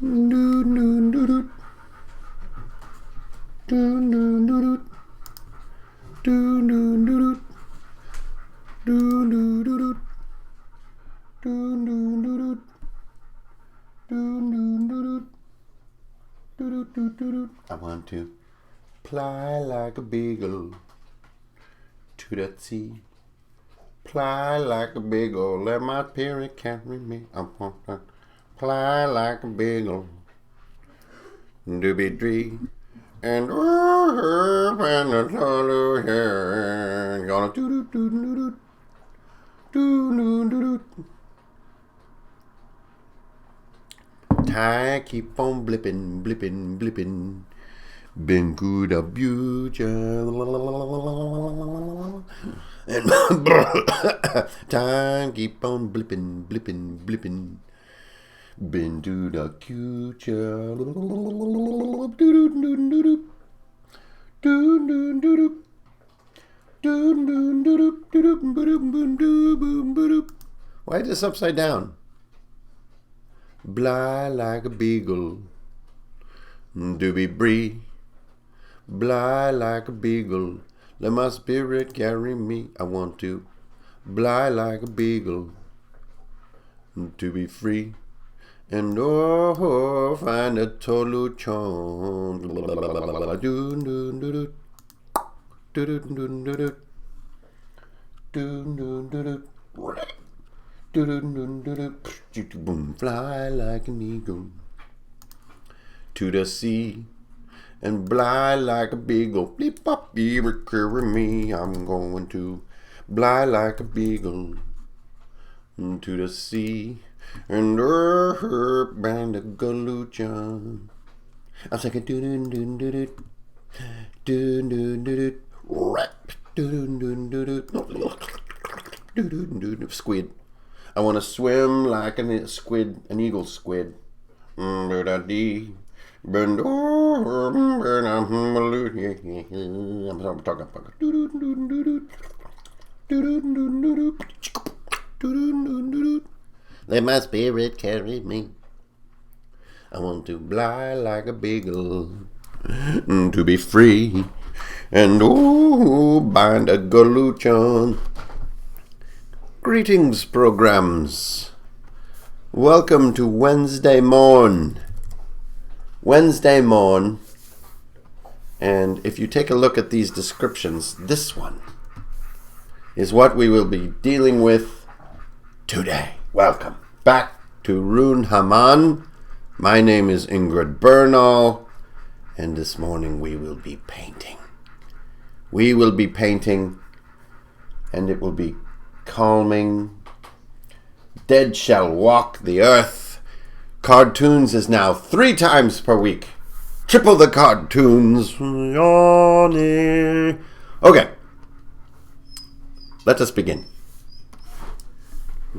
Do do do do. Do do do do. Do do do do. Do do do do. Do do do do. Do do do do. Do do do do. I want to fly like a beagle to that sea. Fly like a beagle, let my spirit carry me. I want to fly like a beagle, doobie-dee, and and the tolu here, gonna do do do do do do do. Time keep on blipping, blipping, blipping. Been good a beauty. And time keep on blipping, blipping, blipping. Been to the future. Why is this upside down? Fly like a beagle, doobie-bree. Fly like a beagle, let my spirit carry me. I want to fly like a beagle, to be free. And oh, find a total chon. Fly like an eagle to the sea and fly like a beagle. Bleep up, be carry me. I'm going to fly like a beagle to the sea and her band of galucha. I'm thinking do do do do do do do do rap do do do do squid. I want to swim like a squid, an eagle squid. I'm talking about. Let my spirit carry me. I want to fly like a beagle, to be free, and bind a galuchon. Greetings, programs. Welcome to Wednesday morn. Wednesday morn. And if you take a look at these descriptions, this one is what we will be dealing with today. Welcome back to Rune Haman. My name is Ingrid Bernal, and this morning we will be painting. We will be painting, and it will be calming. Dead shall walk the earth. CARDTOONS is now 3 times per week. Triple the CARDTOONS. Okay. Let us begin.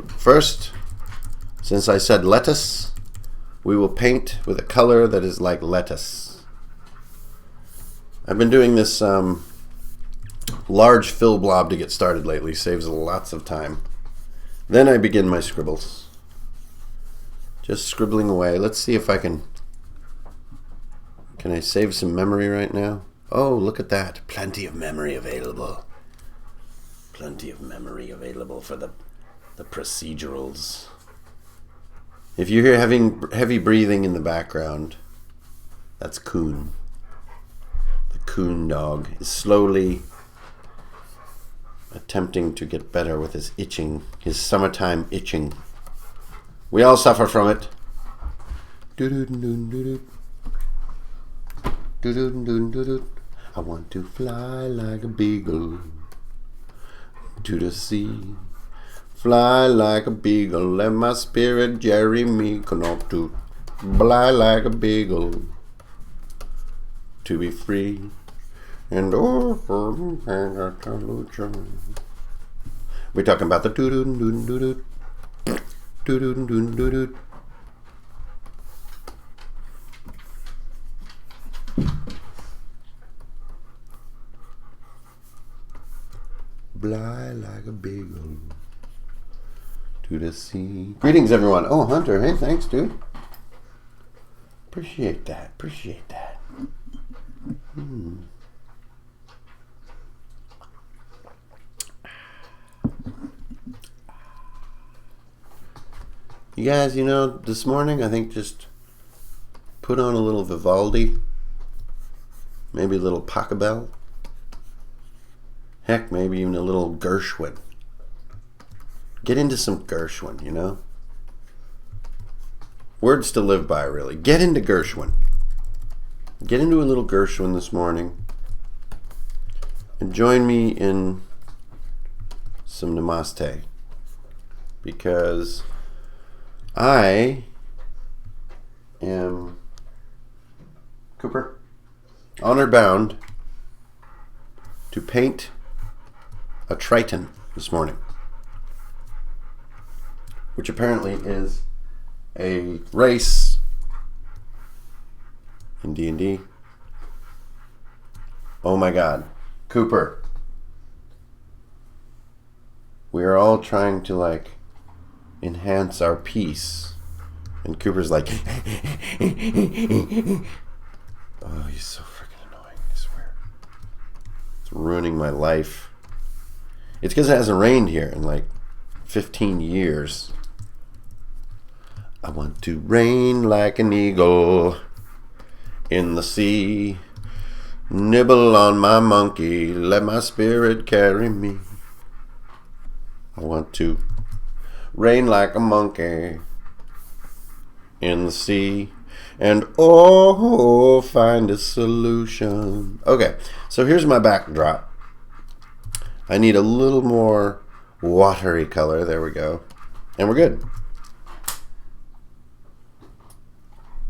First, since I said lettuce, we will paint with a color that is like lettuce. I've been doing this large fill blob to get started lately. Saves lots of time. Then I begin my scribbles. Just scribbling away. Let's see if I can I save some memory right now? Oh, look at that. Plenty of memory available. Plenty of memory available for the procedurals. If you hear heavy breathing in the background, that's Coon. The Coon dog is slowly attempting to get better with his itching, his summertime itching. We all suffer from it. I want to fly like a beagle to the sea. Fly like a beagle, let my spirit carry me. Cannot to fly like a beagle to be free. And we're talking about the doo-doo-doo-doo-doo. Doo-doo-doo-doo-doo. Fly like a beagle to the sea. Greetings, everyone. Oh, Hunter. Hey, thanks, dude. Appreciate that. Appreciate that. You guys, you know, this morning I think just put on a little Vivaldi, maybe a little Pachelbel, heck, maybe even a little Gershwin. Get into some Gershwin, you know? Words to live by, really. Get into Gershwin. Get into a little Gershwin this morning. And join me in some Namaste. Because I am, Cooper, honor bound to paint a Triton this morning, which apparently is a race in D&D. Oh my God, Cooper, we are all trying to like enhance our peace, and Cooper's like, oh, he's so freaking annoying, I swear. It's ruining my life. It's because it hasn't rained here in like 15 years. I want to reign like an eagle in the sea, nibble on my monkey, let my spirit carry me. I want to reign like a monkey in the sea, and oh, find a solution. Okay, so here's my backdrop. I need a little more watery color. There we go. And we're good.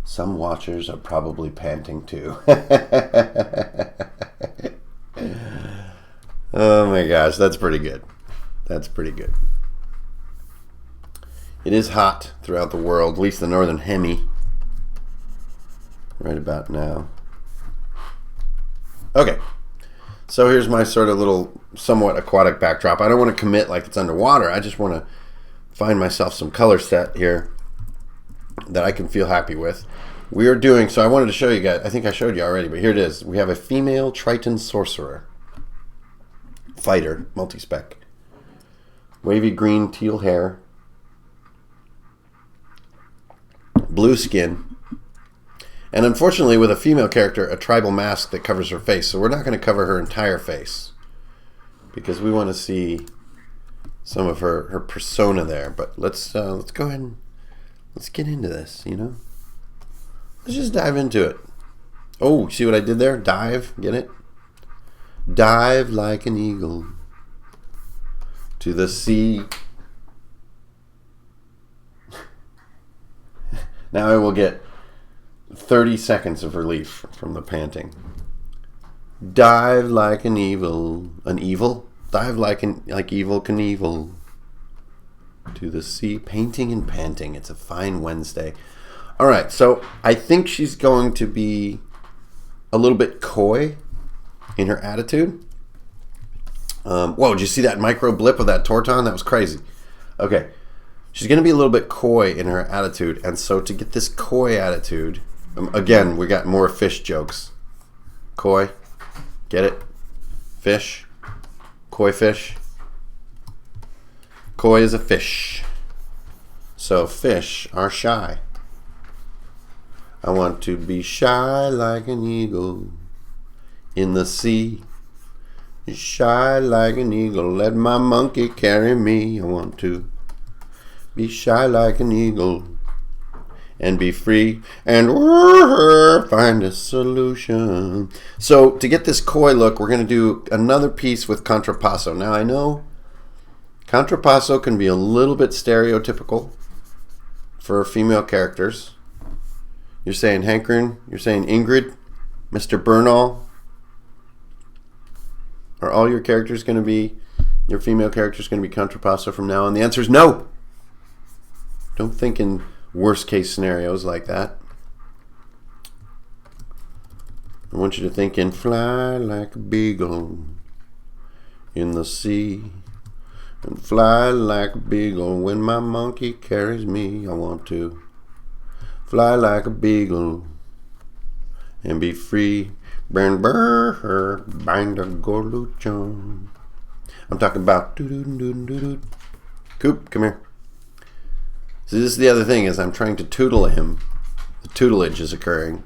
Some watchers are probably panting too. Oh my gosh, that's pretty good. That's pretty good. It is hot throughout the world, at least the northern hemi, right about now. Okay, so here's my sort of little somewhat aquatic backdrop. I don't want to commit like it's underwater. I just want to find myself some color set here that I can feel happy with. We are doing, so I wanted to show you guys, I think I showed you already, but here it is. We have a female Triton sorcerer, fighter, multi-spec, wavy green teal hair, blue skin, and unfortunately with a female character, a tribal mask that covers her face. So we're not going to cover her entire face because we want to see some of her persona there. But let's go ahead and let's get into this, you know? Let's just dive into it. Oh, see what I did there? Dive, get it? Dive like an eagle to the sea. Now I will get 30 seconds of relief from the panting. Dive like an evil. An evil? Dive like Evel Knievel to the sea. Painting and panting. It's a fine Wednesday. Alright, so I think she's going to be a little bit coy in her attitude. Whoa, did you see that micro blip of that Triton? That was crazy. Okay. She's going to be a little bit coy in her attitude, and so to get this coy attitude, again, we got more fish jokes. Coy, get it? Fish, koi fish. Koi is a fish. So fish are shy. I want to be shy like an eagle in the sea. Shy like an eagle, let my monkey carry me. I want to be shy like an eagle and be free and find a solution. So to get this coy look, we're going to do another piece with Contraposto. Now I know Contraposto can be a little bit stereotypical for female characters. You're saying Hankrin, you're saying Ingrid, Mr. Bernal. Are all your characters going to be, your female characters going to be Contraposto from now on? The answer is no. Don't think in worst case scenarios like that. I want you to think in fly like a beagle in the sea. And fly like a beagle when my monkey carries me. I want to Fly like a beagle and be free. Burn, burn, bind a gorluchon. I'm talking about doo-doo-doo-doo-doo. Coop, come here. So this is the other thing, is I'm trying to tutel him. The tutelage is occurring.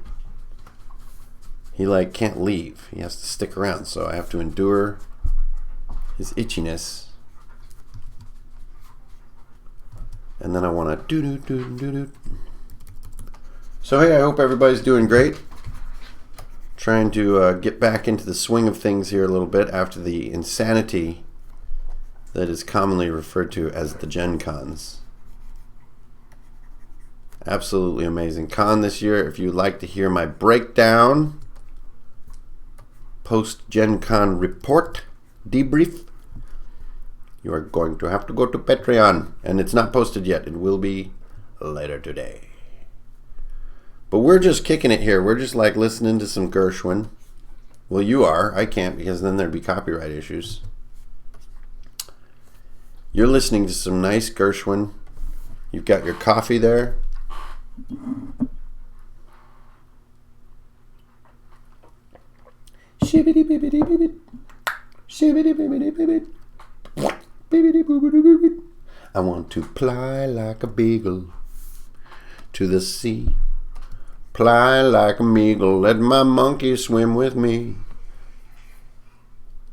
He like can't leave. He has to stick around, so I have to endure his itchiness. And then I want to doo-doo-doo-doo-doo. So hey, I hope everybody's doing great. Trying to get back into the swing of things here a little bit after the insanity that is commonly referred to as the Gen Cons. Absolutely amazing con this year. If you'd like to hear my breakdown, post Gen Con report, debrief, you are going to have to go to Patreon. And it's not posted yet. It will be later today. But we're just kicking it here. We're just like listening to some Gershwin. Well, you are. I can't, because then there'd be copyright issues. You're listening to some nice Gershwin. You've got your coffee there. I want to fly like a beagle to the sea. Fly like an eagle, let my monkey swim with me.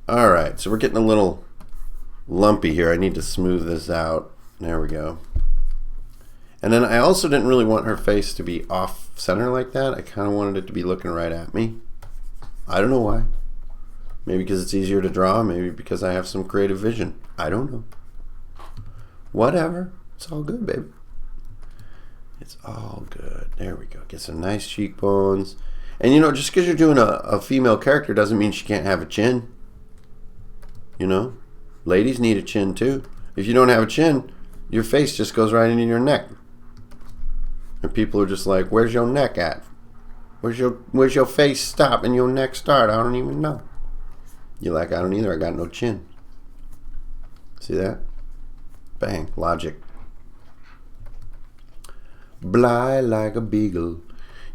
Alright, so we're getting a little lumpy here. I need to smooth this out. There we go. And then I also didn't really want her face to be off center like that. I kind of wanted it to be looking right at me. I don't know why. Maybe because it's easier to draw. Maybe because I have some creative vision. I don't know. Whatever. It's all good, baby. It's all good. There we go. Get some nice cheekbones. And you know, just because you're doing a female character doesn't mean she can't have a chin. You know? Ladies need a chin too. If you don't have a chin, your face just goes right into your neck. And people are just like, where's your neck at? Where's your face stop and your neck start? I don't even know. You're like, I don't either. I got no chin. See that? Bang. Logic. Fly like a beagle.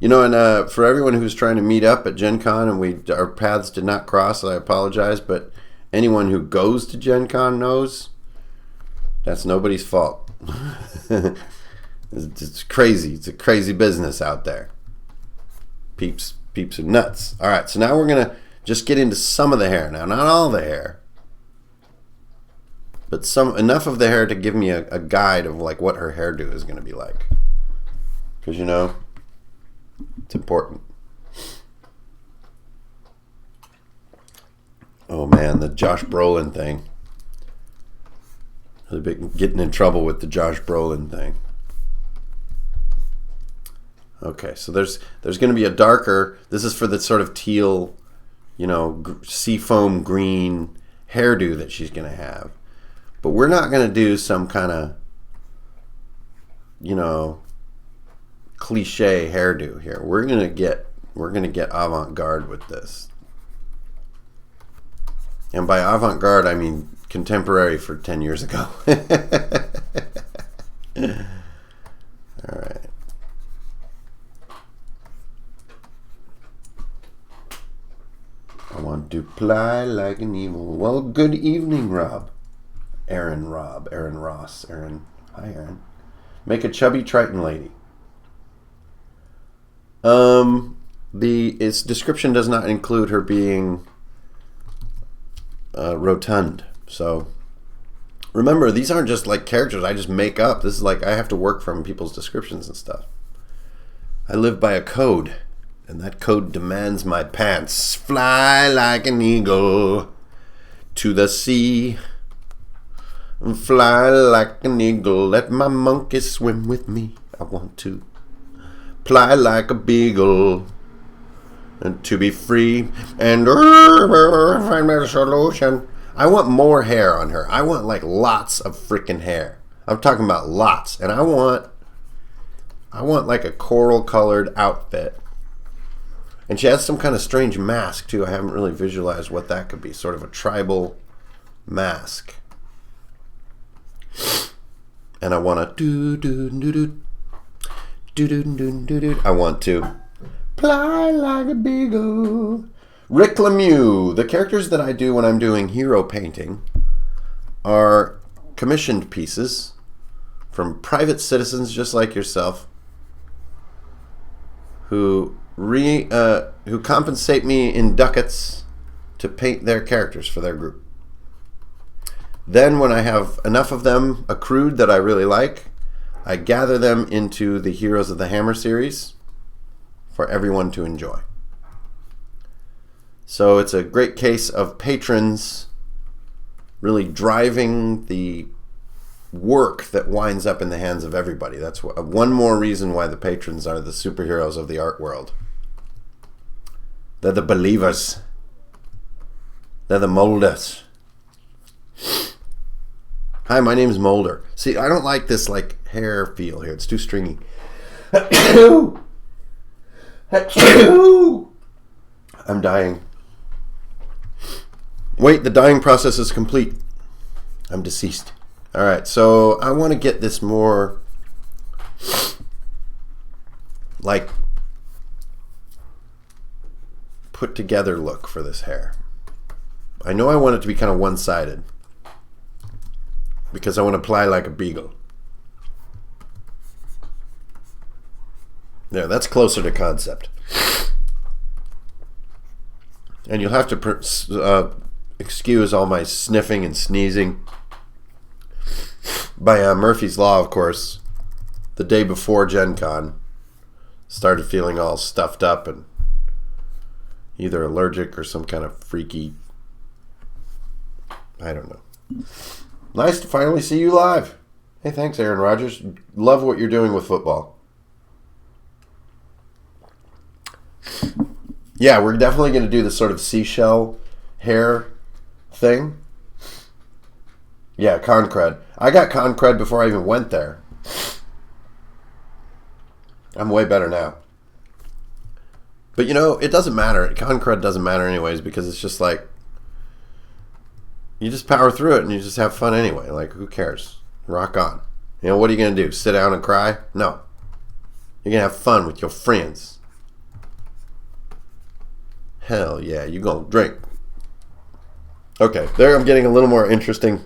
You know, and for everyone who's trying to meet up at Gen Con and our paths did not cross, I apologize, but anyone who goes to Gen Con knows that's nobody's fault. It's crazy. It's a crazy business out there. Peeps are nuts. All right, so now we're going to just get into some of the hair now. Not all the hair, but enough of the hair to give me a guide of like what her hairdo is going to be like. Because, you know, it's important. Oh, man, the Josh Brolin thing. I've been getting in trouble with the Josh Brolin thing. Okay, so there's going to be a darker, this is for the sort of teal, you know, seafoam green hairdo that she's going to have. But we're not going to do some kind of, you know, cliche hairdo here. We're gonna get avant-garde with this. And by avant-garde I mean contemporary for 10 years ago. Alright. I want to fly like an eagle. Well, good evening, Rob. Aaron Ross. Hi, Aaron. Make a chubby Triton lady. Its description does not include her being rotund. So remember, these aren't just like characters I just make up. This is like I have to work from people's descriptions and stuff. I live by a code, and that code demands my pants. Fly like an eagle to the sea. Fly like an eagle, let my monkey swim with me. I want to fly like a beagle and to be free and find a solution. I want more hair on her. I want like lots of freaking hair. I'm talking about lots. And I want like a coral colored outfit. And she has some kind of strange mask too. I haven't really visualized what that could be. Sort of a tribal mask. And I want to I want to fly like a beagle. Rick Lemieux. The characters that I do when I'm doing hero painting are commissioned pieces from private citizens just like yourself who compensate me in ducats to paint their characters for their group. Then when I have enough of them accrued that I really like, I gather them into the Heroes of the Hammer series for everyone to enjoy. So it's a great case of patrons really driving the work that winds up in the hands of everybody. That's one more reason why the patrons are the superheroes of the art world. They're the believers. They're the molders. Hi, my name's Molder. See, I don't like this like hair feel here. It's too stringy. I'm dying. Wait, the dying process is complete. I'm deceased. All right, so I want to get this more like put together look for this hair. I know I want it to be kind of one-sided because I want to fly like a beagle. Yeah, that's closer to concept. And you'll have to excuse all my sniffing and sneezing. By Murphy's Law, of course, the day before Gen Con, started feeling all stuffed up and either allergic or some kind of freaky, I don't know. Nice to finally see you live. Hey, thanks, Aaron Rodgers. Love what you're doing with football. Yeah, we're definitely going to do this sort of seashell hair thing. Yeah, Concred. I got Concred before I even went there. I'm way better now. But you know, it doesn't matter. Concred doesn't matter anyways because it's just like, you just power through it and you just have fun anyway. Like, who cares? Rock on. You know, what are you going to do? Sit down and cry? No. You're going to have fun with your friends. Hell yeah, you going to drink. Okay, there I'm getting a little more interesting.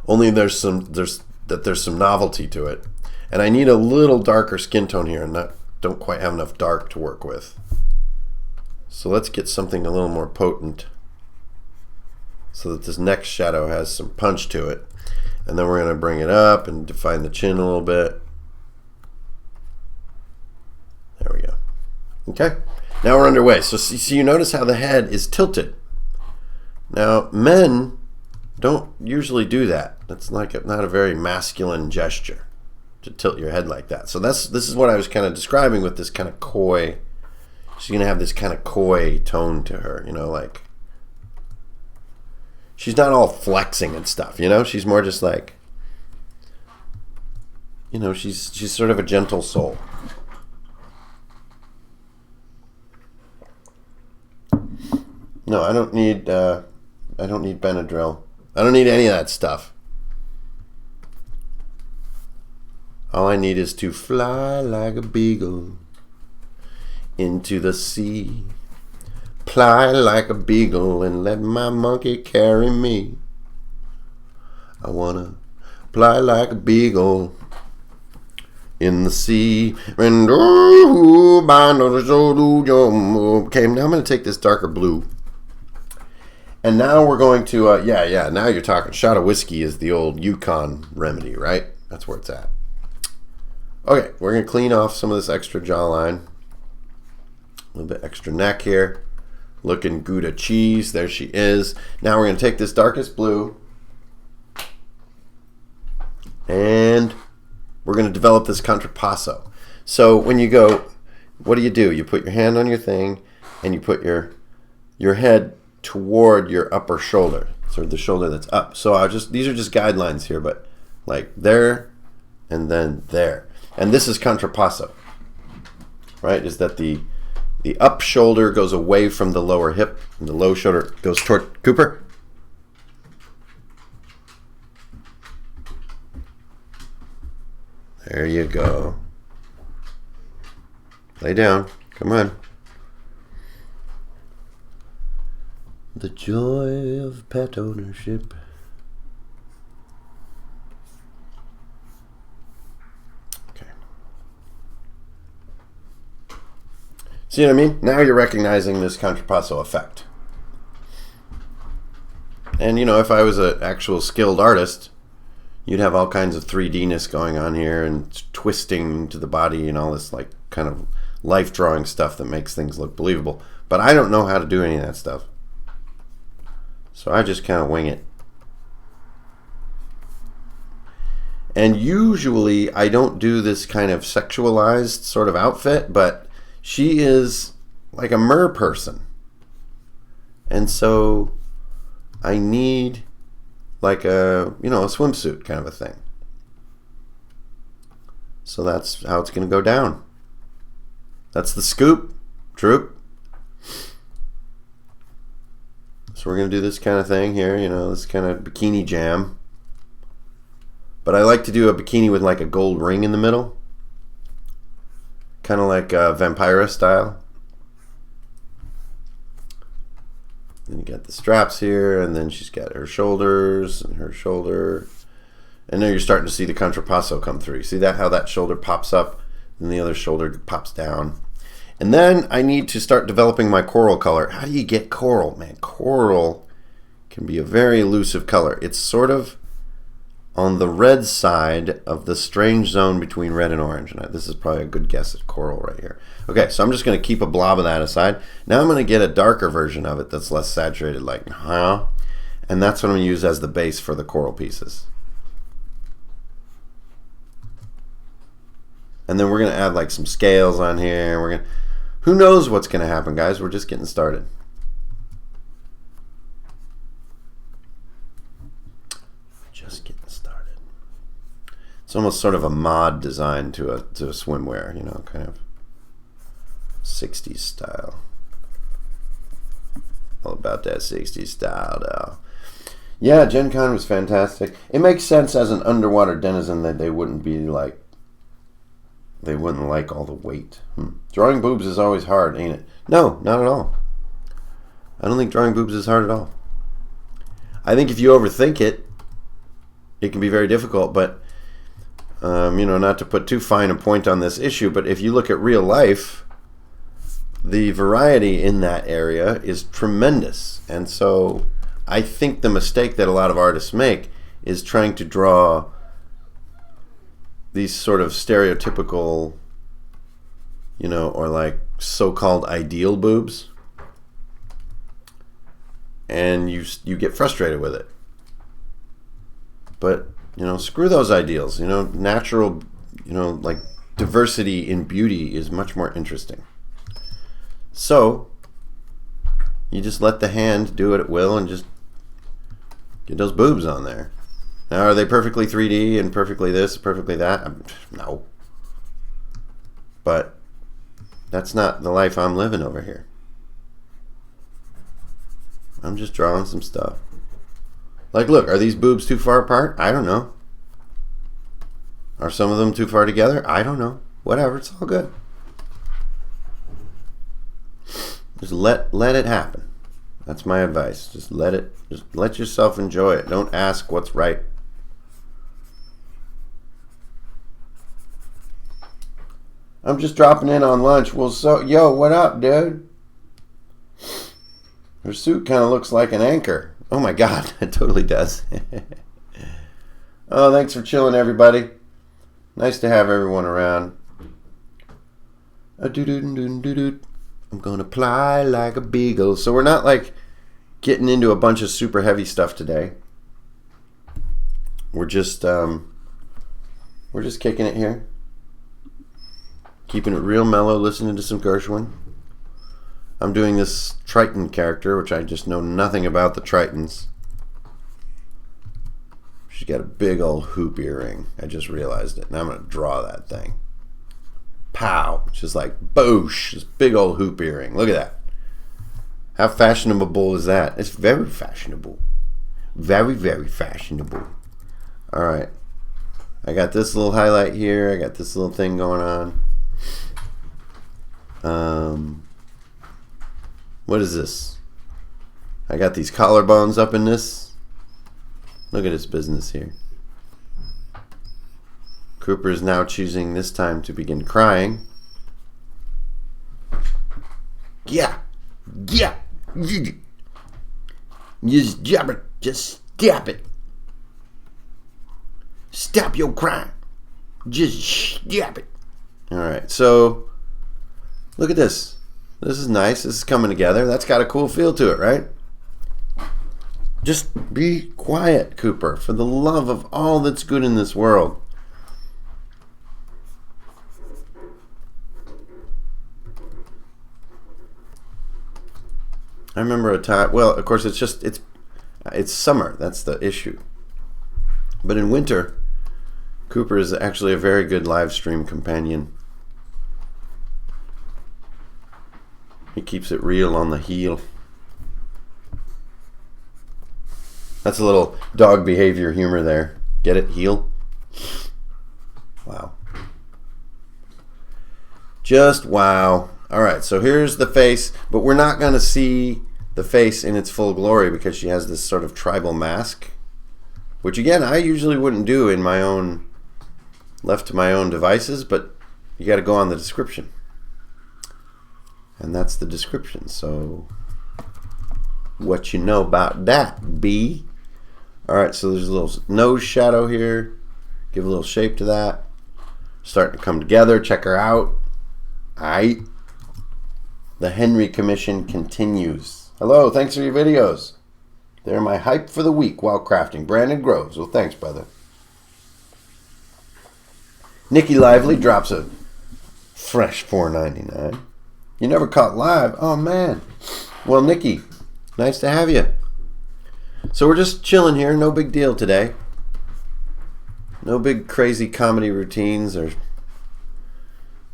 Only there's some novelty to it. And I need a little darker skin tone here and don't quite have enough dark to work with. So let's get something a little more potent so that this next shadow has some punch to it. And then we're going to bring it up and define the chin a little bit. There we go. Okay, now we're underway. So you notice how the head is tilted. Now, men don't usually do that. That's like not a very masculine gesture to tilt your head like that. So this is what I was kind of describing with this kind of coy. She's going to have this kind of coy tone to her, you know, like she's not all flexing and stuff, you know? She's more just like, you know, she's sort of a gentle soul. No, I don't need Benadryl. I don't need any of that stuff. All I need is to fly like a beagle into the sea. Fly like a beagle and let my monkey carry me. I wanna fly like a beagle in the sea. And okay, now I'm gonna take this darker blue. And now we're going to, now you're talking. Shot of whiskey is the old Yukon remedy, right? That's where it's at. Okay, we're going to clean off some of this extra jawline. A little bit extra neck here. Looking Gouda cheese. There she is. Now we're going to take this darkest blue. And we're going to develop this Contraposto. So when you go, what do? You put your hand on your thing and you put your head toward your upper shoulder, sort of the shoulder that's up. So these are just guidelines here, but like there and then there. And this is Contraposto, right? Is that the up shoulder goes away from the lower hip and the low shoulder goes toward Cooper. There you go. Lay down. Come on. The joy of pet ownership. Okay. See what I mean? Now you're recognizing this Contraposto effect. And, you know, if I was an actual skilled artist, you'd have all kinds of 3D-ness going on here and twisting to the body and all this, like, kind of life drawing stuff that makes things look believable. But I don't know how to do any of that stuff. So I just kind of wing it. And usually I don't do this kind of sexualized sort of outfit, but she is like a mer person. And so I need like a, you know, a swimsuit kind of a thing. So that's how it's going to go down. That's the scoop, troop. So we're going to do this kind of thing here, you know, this kind of bikini jam. But I like to do a bikini with like a gold ring in the middle. Kind of like Vampira style. Then you got the straps here, and then she's got her shoulders and her shoulder. And now you're starting to see the Contraposto come through. See that, how that shoulder pops up and the other shoulder pops down. And then I need to start developing my coral color. How do you get coral? Man, coral can be a very elusive color. It's sort of on the red side of the strange zone between red and orange. And this is probably a good guess at coral right here. Okay, so I'm just going to keep a blob of that aside. Now I'm going to get a darker version of it that's less saturated, like, and that's what I'm going to use as the base for the coral pieces. And then we're going to add like some scales on here. We're going to, who knows what's going to happen, guys? We're just getting started. Just getting started. It's almost sort of a mod design to a swimwear, you know, kind of 60s style. All about that 60s style, though. Yeah, Gen Con was fantastic. It makes sense as an underwater denizen that they wouldn't be like, they wouldn't like all the weight. Drawing boobs is always hard, ain't it? No, not at all. I don't think drawing boobs is hard at all. I think if you overthink it, it can be very difficult. But, you know, not to put too fine a point on this issue, but if you look at real life, the variety in that area is tremendous. And so I think the mistake that a lot of artists make is trying to draw these sort of stereotypical, you know, or like so-called ideal boobs, and you get frustrated with it. But, you know, screw those ideals. You know, natural, you know, like diversity in beauty is much more interesting. So you just let the hand do what it will and just get those boobs on there. Now, are they perfectly 3D and perfectly this, perfectly that? No. But that's not the life I'm living over here. I'm just drawing some stuff. Like, look, are these boobs too far apart? I don't know. Are some of them too far together? I don't know. Whatever, it's all good. Just let it happen. That's my advice. Just let yourself enjoy it. Don't ask what's right. I'm just dropping in on lunch. Well, so, yo, what up, dude? Her suit kind of looks like an anchor. Oh my God, it totally does. Oh, thanks for chilling, everybody. Nice to have everyone around. I'm gonna fly like a beagle. So we're not like getting into a bunch of super heavy stuff today. We're just kicking it here. Keeping it real mellow, listening to some Gershwin. I'm doing this Triton character, which I just know nothing about the Tritons. She's got a big old hoop earring. I just realized it. Now I'm going to draw that thing. Pow. Just like boosh. This big old hoop earring. Look at that. How fashionable is that? It's very fashionable. Very, very fashionable. Alright. I got this little highlight here. I got this little thing going on. What is this? I got these collarbones up in this. Look at his business here. Cooper is now choosing this time to begin crying. Yeah. Just jab it. Just stop it. Stop your crying. Just stop it. Alright, so look at this. This is nice. This is coming together. That's got a cool feel to it, right? Just be quiet, Cooper, for the love of all that's good in this world. I remember a time, well, of course, it's summer. That's the issue. But in winter, Cooper is actually a very good live stream companion. He keeps it real on the heel. That's a little dog behavior humor there. Get it? Heel? Wow. Just wow. Alright, so here's the face, but we're not going to see the face in its full glory because she has this sort of tribal mask, which again, I usually wouldn't do in my own, left to my own devices, but you got to go on the description. And that's the description, so what you know about that, B? Alright, so there's a little nose shadow here. Give a little shape to that. Starting to come together. Check her out. Alright. The Henry Commission continues. Hello, thanks for your videos. They're my hype for the week while crafting. Brandon Groves. Well, thanks, brother. Nikki Lively drops a fresh $4.99. You never caught live? Oh, man. Well, Nikki, nice to have you. So we're just chilling here. No big deal today. No big crazy comedy routines or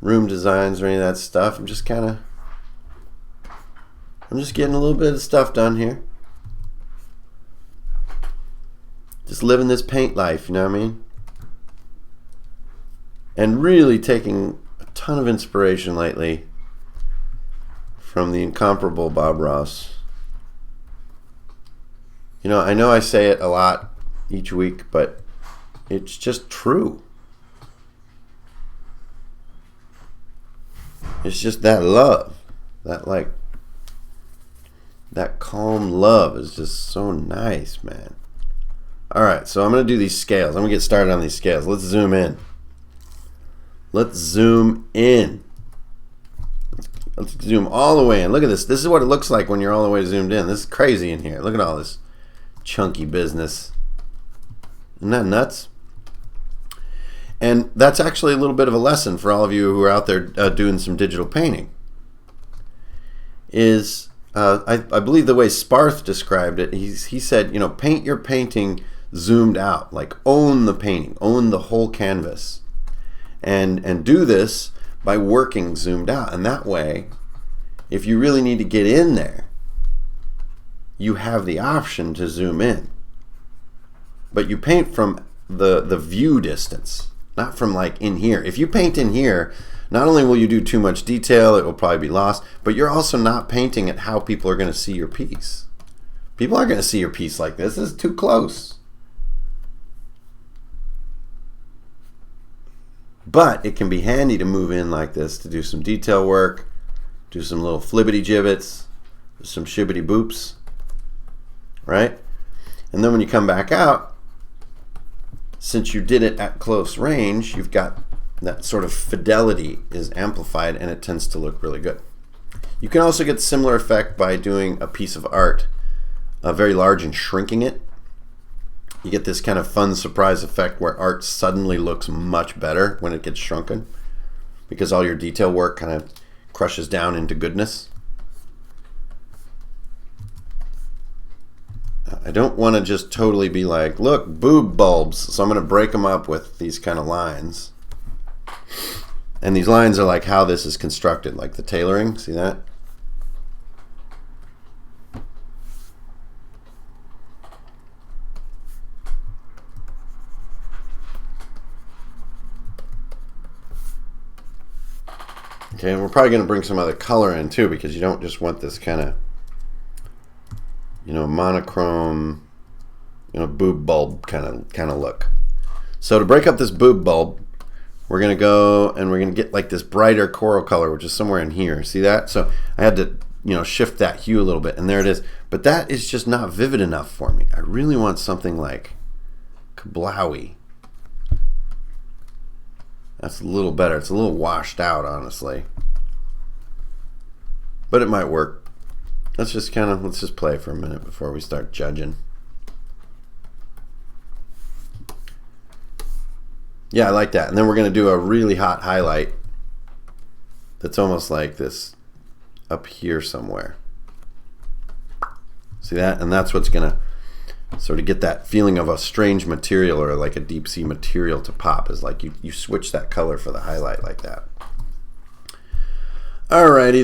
room designs or any of that stuff. I'm just getting a little bit of stuff done here. Just living this paint life, you know what I mean? And really taking a ton of inspiration lately from the incomparable Bob Ross. You know I say it a lot each week, but it's just true. It's just that love, that calm love is just so nice, man. Alright, so I'm going to do these scales. I'm going to get started on these scales. Let's zoom in. Let's zoom in. Let's zoom all the way in. Look at this. This is what it looks like when you're all the way zoomed in. This is crazy in here. Look at all this chunky business. Isn't that nuts? And that's actually a little bit of a lesson for all of you who are out there doing some digital painting. I believe the way Sparth described it, he said, you know, paint your painting zoomed out, like own the painting, own the whole canvas, and do this by working zoomed out. And that way, if you really need to get in there, you have the option to zoom in. But you paint from the view distance, not from like in here. If you paint in here, not only will you do too much detail, it will probably be lost, but you're also not painting at how people are going to see your piece. People aren't going to see your piece like this. This is too close. But it can be handy to move in like this to do some detail work, do some little flibbity gibbets, some shibbity boops, right? And then when you come back out, since you did it at close range, you've got that sort of fidelity is amplified and it tends to look really good. You can also get similar effect by doing a piece of art very large and shrinking it. You get this kind of fun surprise effect where art suddenly looks much better when it gets shrunken because all your detail work kind of crushes down into goodness. I don't want to just totally be like, look, boob bulbs, so I'm going to break them up with these kind of lines. And these lines are like how this is constructed, like the tailoring, see that? Okay, and we're probably going to bring some other color in too, because you don't just want this kind of, you know, monochrome, you know, boob bulb kind of look. So to break up this boob bulb, we're going to go and we're going to get like this brighter coral color, which is somewhere in here. See that? So I had to, you know, shift that hue a little bit, and there it is. But that is just not vivid enough for me. I really want something like kablowy. That's a little better. It's a little washed out, honestly. But it might work. Let's just play for a minute before we start judging. Yeah, I like that. And then we're going to do a really hot highlight that's almost like this up here somewhere. See that? And that's what's going to sort of get that feeling of a strange material or like a deep sea material to pop, is like you switch that color for the highlight like that. Alrighty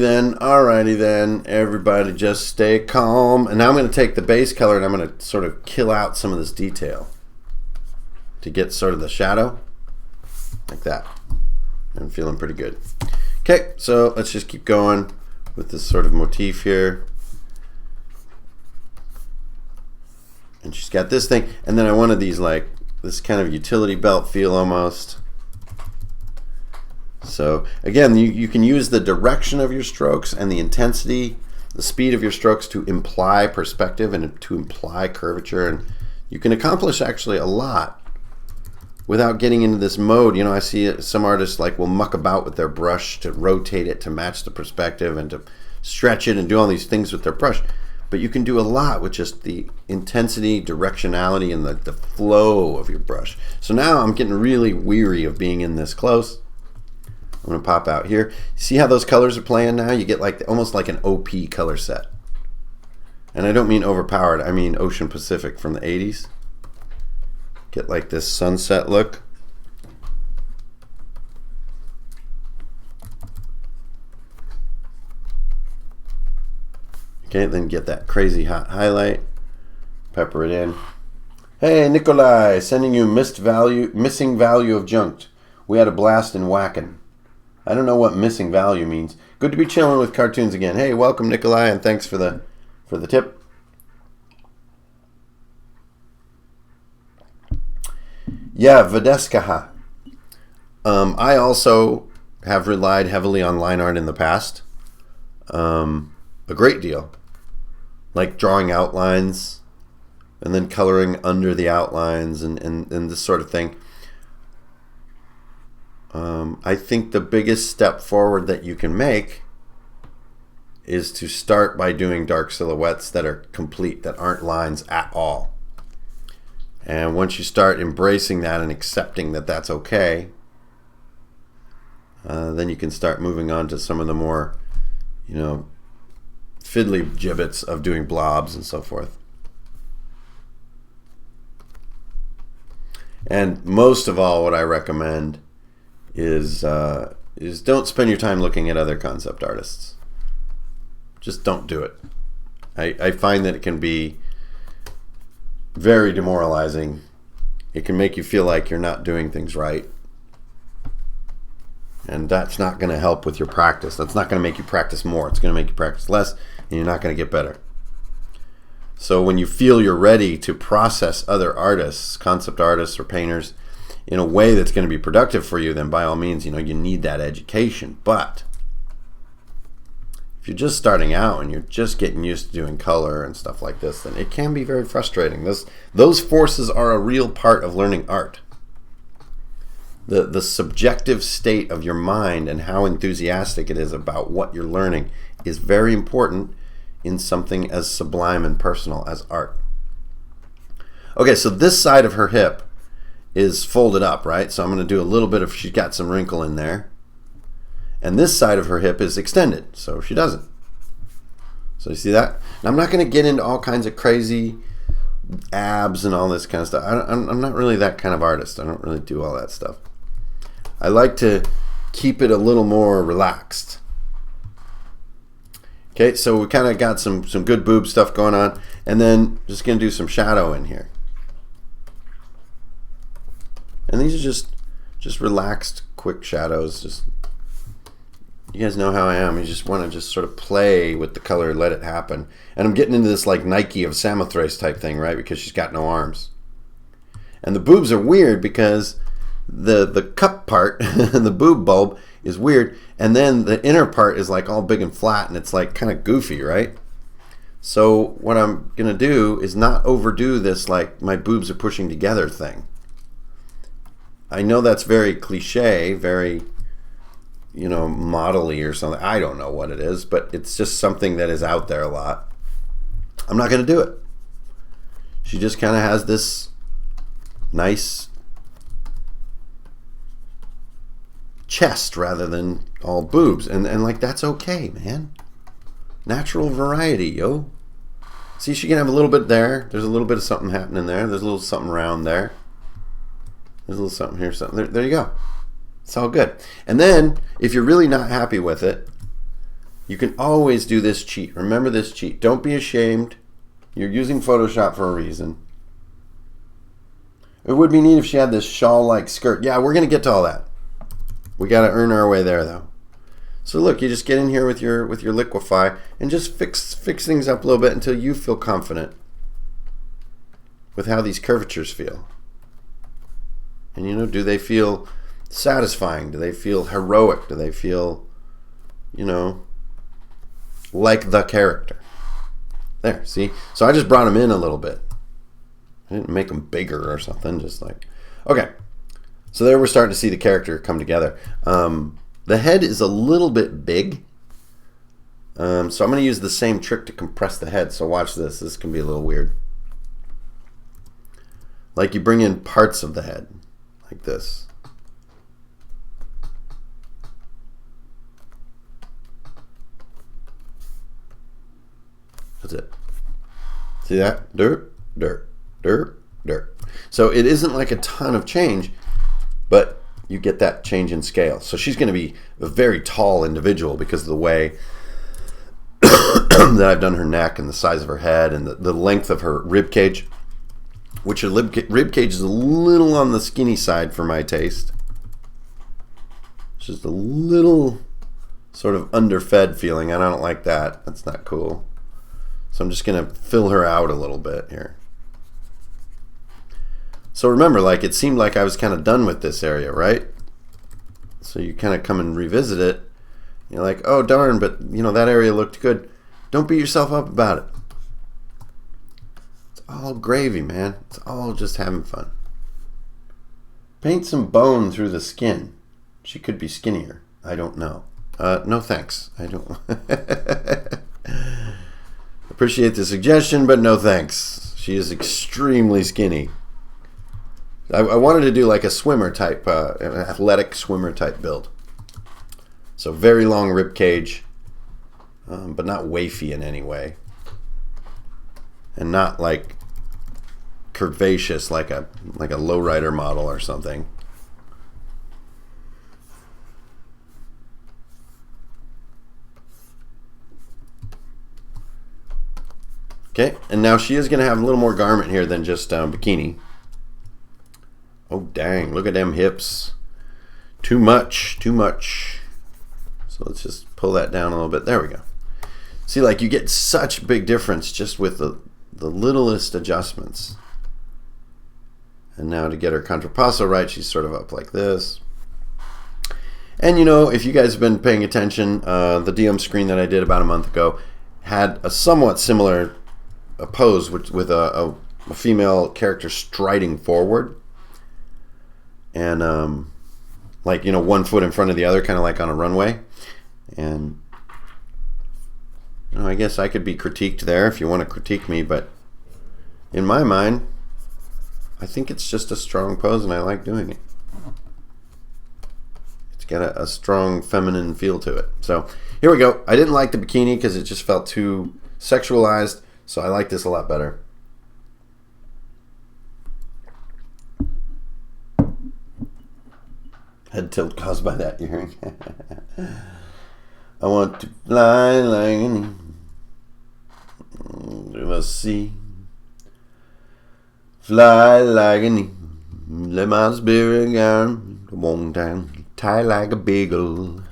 then, everybody just stay calm. And now I'm going to take the base color and I'm going to sort of kill out some of this detail to get sort of the shadow like that. I'm feeling pretty good. Okay, so let's just keep going with this sort of motif here. And she's got this thing, and then I wanted these like this kind of utility belt feel almost. So again, you can use the direction of your strokes and the intensity, the speed of your strokes to imply perspective and to imply curvature, and you can accomplish actually a lot without getting into this mode. You know, I see some artists like will muck about with their brush to rotate it to match the perspective and to stretch it and do all these things with their brush. But you can do a lot with just the intensity, directionality, and the flow of your brush. So now I'm getting really weary of being in this close. I'm going to pop out here. See how those colors are playing now? You get like almost like an OP color set. And I don't mean overpowered, I mean Ocean Pacific from the 80s. Get like this sunset look. Okay, then get that crazy hot highlight. Pepper it in. Hey, Nikolai, sending you missing value of junked. We had a blast in whacking. I don't know what missing value means. Good to be chilling with cartoons again. Hey, welcome Nikolai, and thanks for the tip. Yeah, Vedeskaha. I also have relied heavily on line art in the past. A great deal. Like drawing outlines and then coloring under the outlines and this sort of thing. I think the biggest step forward that you can make is to start by doing dark silhouettes that are complete, that aren't lines at all. And once you start embracing that and accepting that that's okay, then you can start moving on to some of the more, you know, fiddly gibbets of doing blobs and so forth. And most of all, what I recommend is don't spend your time looking at other concept artists. Just don't do it. I find that it can be very demoralizing. It can make you feel like you're not doing things right. And that's not going to help with your practice. That's not going to make you practice more. It's going to make you practice less, and you're not going to get better. So when you feel you're ready to process other artists, concept artists or painters, in a way that's going to be productive for you, then by all means, you know, you need that education. But if you're just starting out and you're just getting used to doing color and stuff like this, then it can be very frustrating. Those forces are a real part of learning art. The subjective state of your mind and how enthusiastic it is about what you're learning is very important in something as sublime and personal as art. Okay, so this side of her hip is folded up, right? So I'm going to do a little bit of, she's got some wrinkle in there. And this side of her hip is extended, so she doesn't. So you see that? Now, I'm not going to get into all kinds of crazy abs and all this kind of stuff. I'm not really that kind of artist. I don't really do all that stuff. I like to keep it a little more relaxed. Okay, so we kind of got some good boob stuff going on. And then just going to do some shadow in here. And these are just relaxed, quick shadows, just You guys know how I am. You just want to just sort of play with the color, let it happen. And I'm getting into this like Nike of Samothrace type thing, right? Because she's got no arms. And the boobs are weird because the cup part, the boob bulb, is weird. And then the inner part is like all big and flat, and it's like kind of goofy, right? So what I'm going to do is not overdo this like my boobs are pushing together thing. I know that's very cliche, very, you know, model-y or something. I don't know what it is, but it's just something that is out there a lot. I'm not going to do it. She just kind of has this nice chest rather than all boobs. And like, that's okay, man. Natural variety, yo. See, she can have a little bit there. There's a little bit of something happening there. There's a little something around there. There's a little something here, something there. There you go. It's all good. And then, if you're really not happy with it, you can always do this cheat. Remember this cheat. Don't be ashamed. You're using Photoshop for a reason. It would be neat if she had this shawl-like skirt. Yeah, we're going to get to all that. We got to earn our way there, though. So look, you just get in here with your liquify and just fix things up a little bit until you feel confident with how these curvatures feel. And you know, do they feel satisfying? Do they feel heroic? Do they feel, you know, like the character? There, see? So I just brought them in a little bit. I didn't make them bigger or something, just like, okay. So there we're starting to see the character come together. The head is a little bit big. So I'm going to use the same trick to compress the head. So watch this. This can be a little weird. Like you bring in parts of the head. Like this. That's it. See that? Dirt, dirt, dirt, dirt. So it isn't like a ton of change, but you get that change in scale. So she's going to be a very tall individual because of the way that I've done her neck and the size of her head and the length of her rib cage, which her rib cage is a little on the skinny side for my taste. It's just a little sort of underfed feeling, and I don't like that. That's not cool. So I'm just going to fill her out a little bit here. So remember, like, it seemed like I was kind of done with this area, right? So you kind of come and revisit it. You're like, oh, darn, but, you know, that area looked good. Don't beat yourself up about it. It's all gravy, man. It's all just having fun. Paint some bone through the skin. She could be skinnier. I don't know. No thanks. I don't. Appreciate the suggestion, but no thanks. She is extremely skinny. I wanted to do like a swimmer type, an athletic swimmer type build. So very long rib cage, but not wafy in any way, and not like curvaceous like a lowrider model or something. Okay, and now she is going to have a little more garment here than just bikini. Oh, dang. Look at them hips. Too much. Too much. So let's just pull that down a little bit. There we go. See, like, you get such big difference just with the littlest adjustments. And now to get her Contraposto right, she's sort of up like this. And, you know, if you guys have been paying attention, the DM screen that I did about a month ago had a somewhat similar pose with a female character striding forward. And like, you know, one foot in front of the other, kind of like on a runway. And, you know, I guess I could be critiqued there if you want to critique me, but in my mind, I think it's just a strong pose and I like doing it. It's got a strong feminine feel to it. So here we go. I didn't like the bikini because it just felt too sexualized, so I like this a lot better. Head tilt caused by that earring. I want to fly like an eagle to the sea. Fly like an eagle. Let my spirit go. One time. Tie like a beagle.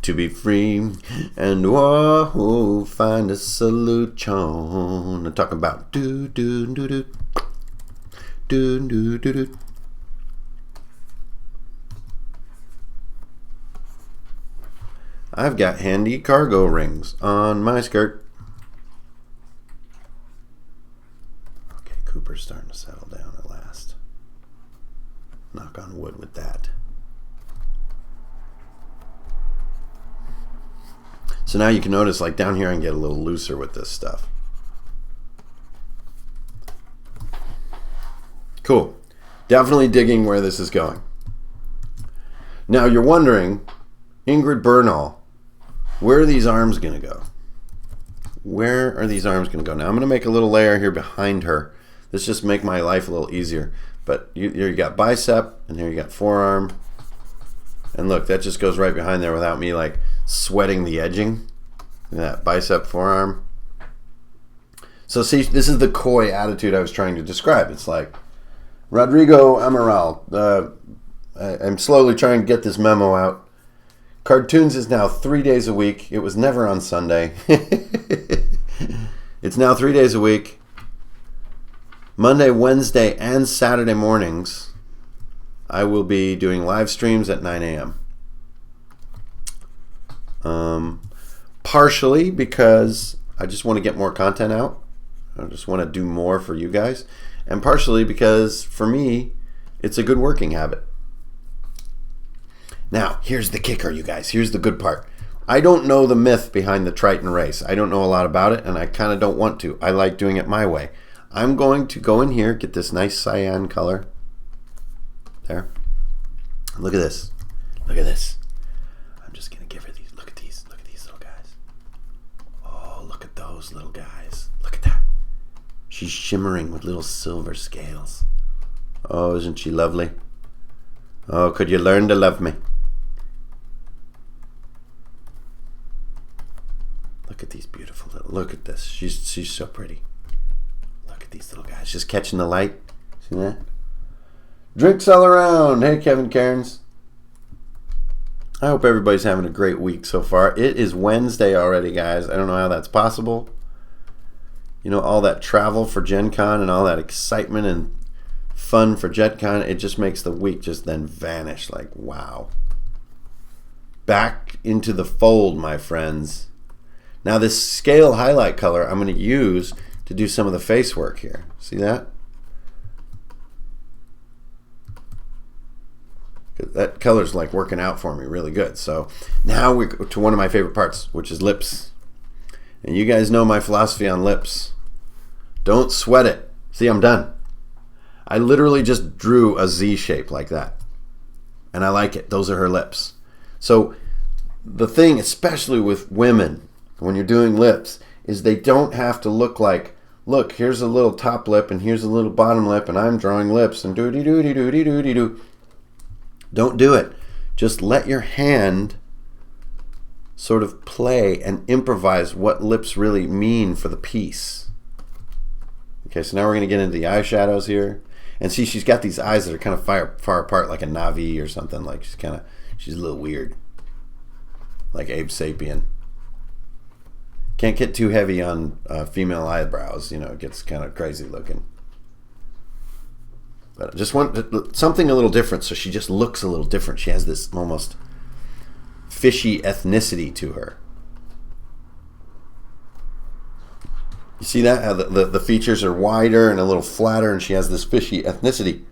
to be free, and whoa, find a solution. I'm talking about do do do do do do do do. I've got handy cargo rings on my skirt. Okay, Cooper's starting to settle down at last. Knock on wood with that. So now you can notice, like down here, I can get a little looser with this stuff. Cool. Definitely digging where this is going. Now you're wondering, Ingrid Bernal, where are these arms going to go? Where are these arms going to go? Now I'm going to make a little layer here behind her. This just make my life a little easier. But here you got bicep, and here you got forearm. And look, that just goes right behind there without me like sweating the edging. That bicep, forearm. So see, this is the coy attitude I was trying to describe. It's like, Rodrigo Amaral, I'm slowly trying to get this memo out. CARDTOONS is now 3 days a week. It was never on Sunday. It's now 3 days a week. Monday, Wednesday, and Saturday mornings, I will be doing live streams at 9 a.m. Partially because I just want to get more content out. I just want to do more for you guys. And partially because, for me, it's a good working habit. Now, here's the kicker, you guys. Here's the good part. I don't know the myth behind the Triton race. I don't know a lot about it, and I kind of don't want to. I like doing it my way. I'm going to go in here, get this nice cyan color. There. Look at this. Look at this. I'm just going to give her these. Look at these. Look at these little guys. Oh, look at those little guys. Look at that. She's shimmering with little silver scales. Oh, isn't she lovely? Oh, could you learn to love me? Look at these beautiful little, look at this. She's so pretty. Look at these little guys just catching the light. See that? Drinks all around. Hey, Kevin Cairns. I hope everybody's having a great week so far. It is Wednesday already, guys. I don't know how that's possible. You know, all that travel for Gen Con and all that excitement and fun for Gen Con, it just makes the week just then vanish. Like, wow. Back into the fold, my friends. Now this scale highlight color I'm going to use to do some of the face work here. See that? That color's like working out for me really good. So now we go to one of my favorite parts, which is lips. And you guys know my philosophy on lips. Don't sweat it. See, I'm done. I literally just drew a Z shape like that. And I like it. Those are her lips. So the thing, especially with women, when you're doing lips, is they don't have to look like, look, here's a little top lip and here's a little bottom lip and I'm drawing lips and do-de-do-de-do-de-do-de-do. Don't do it. Just let your hand sort of play and improvise what lips really mean for the piece. Okay, so now we're going to get into the eyeshadows here. And see, she's got these eyes that are kind of far apart, like a Navi or something. Like she's a little weird. Like Abe Sapien. Can't get too heavy on female eyebrows. You know, it gets kind of crazy looking. But I just want something a little different, so she just looks a little different. She has this almost fishy ethnicity to her. You see that? How the features are wider and a little flatter, and she has this fishy ethnicity.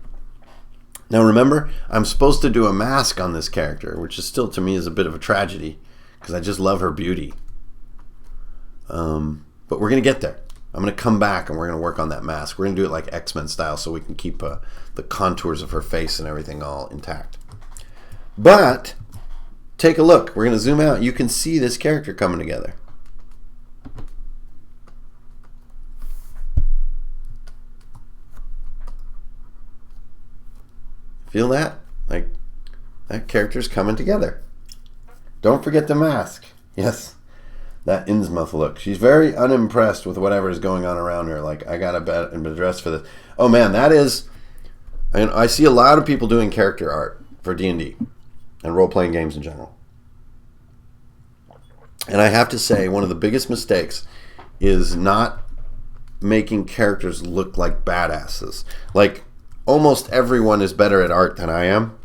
Now remember, I'm supposed to do a mask on this character, which is still, to me, is a bit of a tragedy, because I just love her beauty. But we're going to get there. I'm going to come back and we're going to work on that mask. We're going to do it like X-Men style so we can keep the contours of her face and everything all intact. But take a look. We're going to zoom out. You can see this character coming together. Feel that? Like, that character's coming together. Don't forget the mask. Yes. That Innsmouth look. She's very unimpressed with whatever is going on around her. Like, I got to dress for this. Oh man, that is... I see a lot of people doing character art for D&D and role-playing games in general. And I have to say, one of the biggest mistakes is not making characters look like badasses. Like, almost everyone is better at art than I am.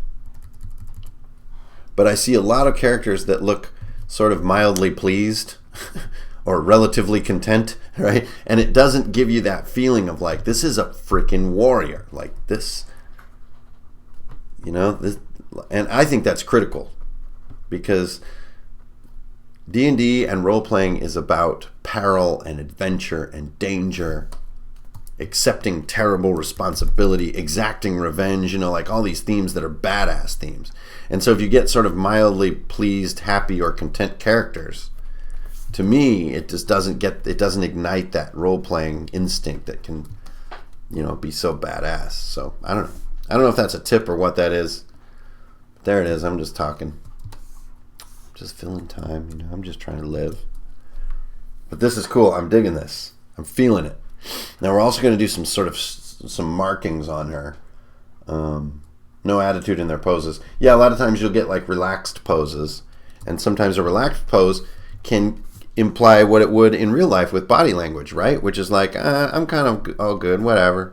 But I see a lot of characters that look sort of mildly pleased or relatively content, right? And it doesn't give you that feeling of like, this is a freaking warrior. Like this, you know, this, and I think that's critical because D&D and role-playing is about peril and adventure and danger, accepting terrible responsibility, exacting revenge, you know, like all these themes that are badass themes. And so if you get sort of mildly pleased, happy, or content characters, to me, it just doesn't ignite that role-playing instinct that can, you know, be so badass. So I don't know if that's a tip or what that is. There it is. I'm just talking. Just filling time, you know, I'm just trying to live. But this is cool. I'm digging this. I'm feeling it. Now we're also going to do some markings on her. No attitude in their poses. Yeah, a lot of times you'll get like relaxed poses, and sometimes a relaxed pose can imply what it would in real life with body language, right? Which is like, I'm kind of all good, whatever.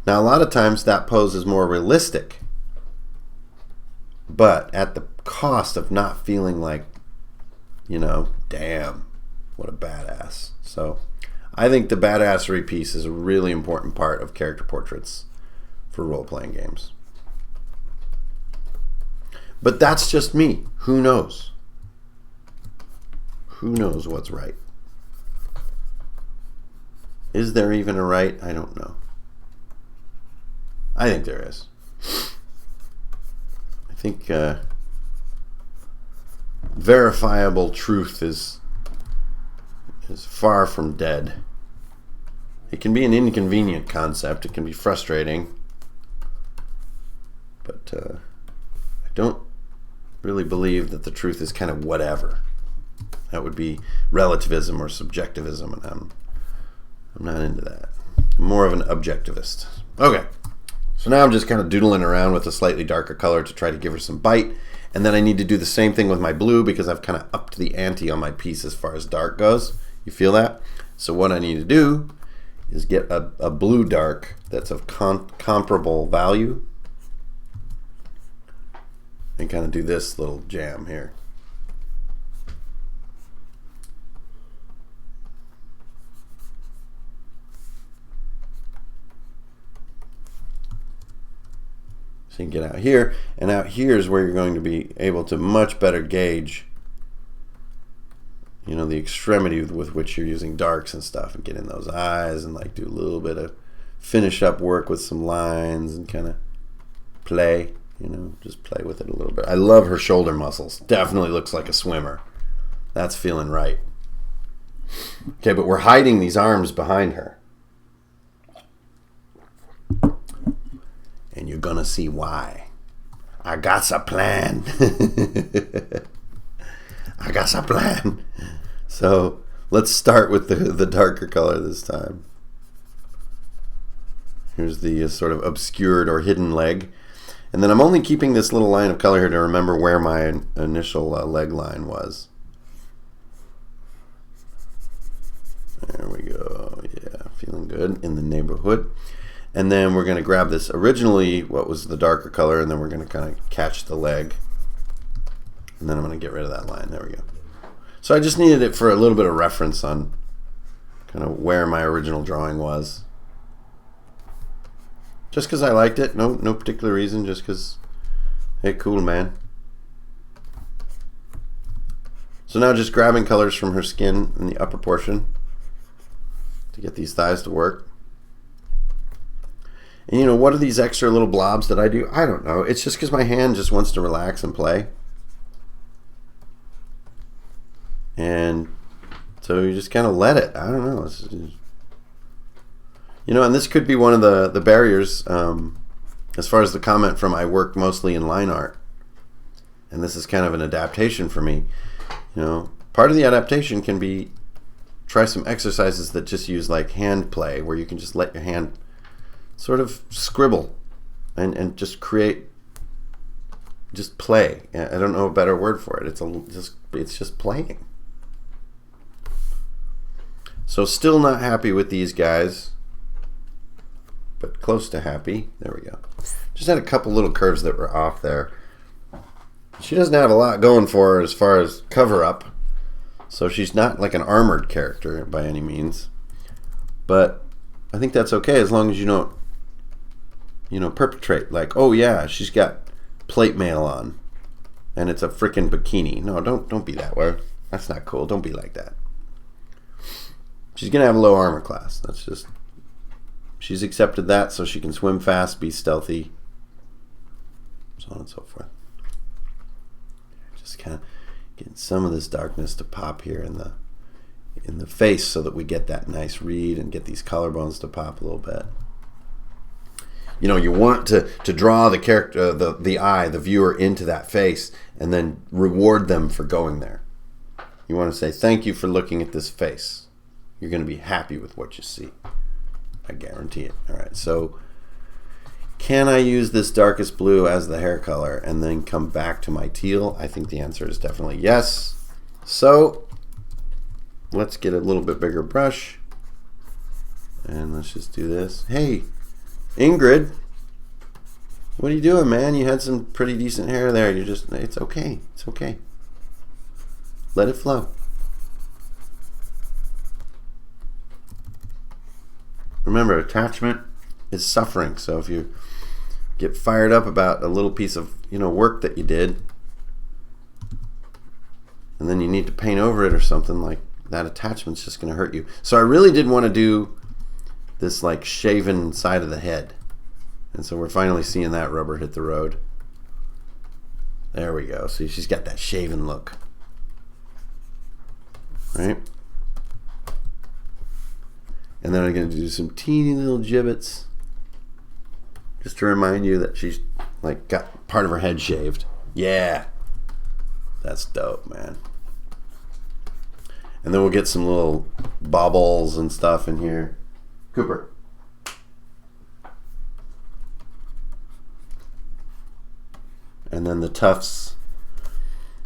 Now a lot of times that pose is more realistic, but at the cost of not feeling like, you know, damn, what a badass. So I think the badassery piece is a really important part of character portraits for role-playing games. But that's just me. Who knows? Who knows what's right? Is there even a right? I don't know. I think there is. I think verifiable truth is far from dead. It can be an inconvenient concept. It can be frustrating. But I don't really believe that the truth is kind of whatever. That would be relativism or subjectivism, and I'm not into that. I'm more of an objectivist. Okay, so now I'm just kind of doodling around with a slightly darker color to try to give her some bite, and then I need to do the same thing with my blue because I've kind of upped the ante on my piece as far as dark goes. You feel that? So what I need to do is get a blue dark that's of comparable value and kind of do this little jam here. So you can get out here, and out here is where you're going to be able to much better gauge, you know, the extremity with which you're using darks and stuff, and get in those eyes and like do a little bit of finish up work with some lines and kind of play, you know, just play with it a little bit. I love her shoulder muscles. Definitely looks like a swimmer. That's feeling right. Okay, but we're hiding these arms behind her. And you're gonna see why. I got a plan. I got a plan. So let's start with the darker color this time. Here's the sort of obscured or hidden leg. And then I'm only keeping this little line of color here to remember where my initial leg line was. There we go. Yeah, feeling good in the neighborhood. And then we're going to grab this originally what was the darker color, and then we're going to kind of catch the leg. And then I'm going to get rid of that line. There we go. So I just needed it for a little bit of reference on kind of where my original drawing was. Just because I liked it. No particular reason. Just because, hey, cool, man. So now just grabbing colors from her skin in the upper portion to get these thighs to work. And you know, what are these extra little blobs that I do? I don't know. It's just because my hand just wants to relax and play. And so you just kind of let it. I don't know. It's just, you know, and this could be one of the barriers as far as the comment from I work mostly in line art. And this is kind of an adaptation for me. You know, part of the adaptation can be try some exercises that just use like hand play, where you can just let your hand sort of scribble and just create just play. I don't know a better word for it. It's just playing. So still not happy with these guys, but close to happy. There we go. Just had a couple little curves that were off there. She doesn't have a lot going for her as far as cover up, so she's not like an armored character by any means. But I think that's okay as long as you don't, perpetrate like, oh yeah, she's got plate mail on, and it's a freaking bikini. No, don't be that way. That's not cool. Don't be like that. She's gonna have a low armor class. That's just, she's accepted that so she can swim fast, be stealthy, so on and so forth. Just kind of getting some of this darkness to pop here in the face so that we get that nice read and get these collarbones to pop a little bit. You want to draw the character, the viewer into that face, and then reward them for going there. You want to say, thank you for looking at this face. You're going to be happy with what you see. I guarantee it. All right, so can I use this darkest blue as the hair color and then come back to my teal? I think the answer is definitely yes. So let's get a little bit bigger brush, and let's just do this. Hey, Ingrid, what are you doing, man? You had some pretty decent hair there. It's okay. It's okay. Let it flow. Remember, attachment is suffering. So if you get fired up about a little piece of work that you did, and then you need to paint over it or something, like that attachment's just going to hurt you. So I really did want to do this like shaven side of the head, and so we're finally seeing that rubber hit the road. There we go. See, she's got that shaven look, right? And then I'm going to do some teeny little gibbets just to remind you that she's like got part of her head shaved. Yeah, that's dope, man. And then we'll get some little baubles and stuff in here. Cooper. And then the tufts.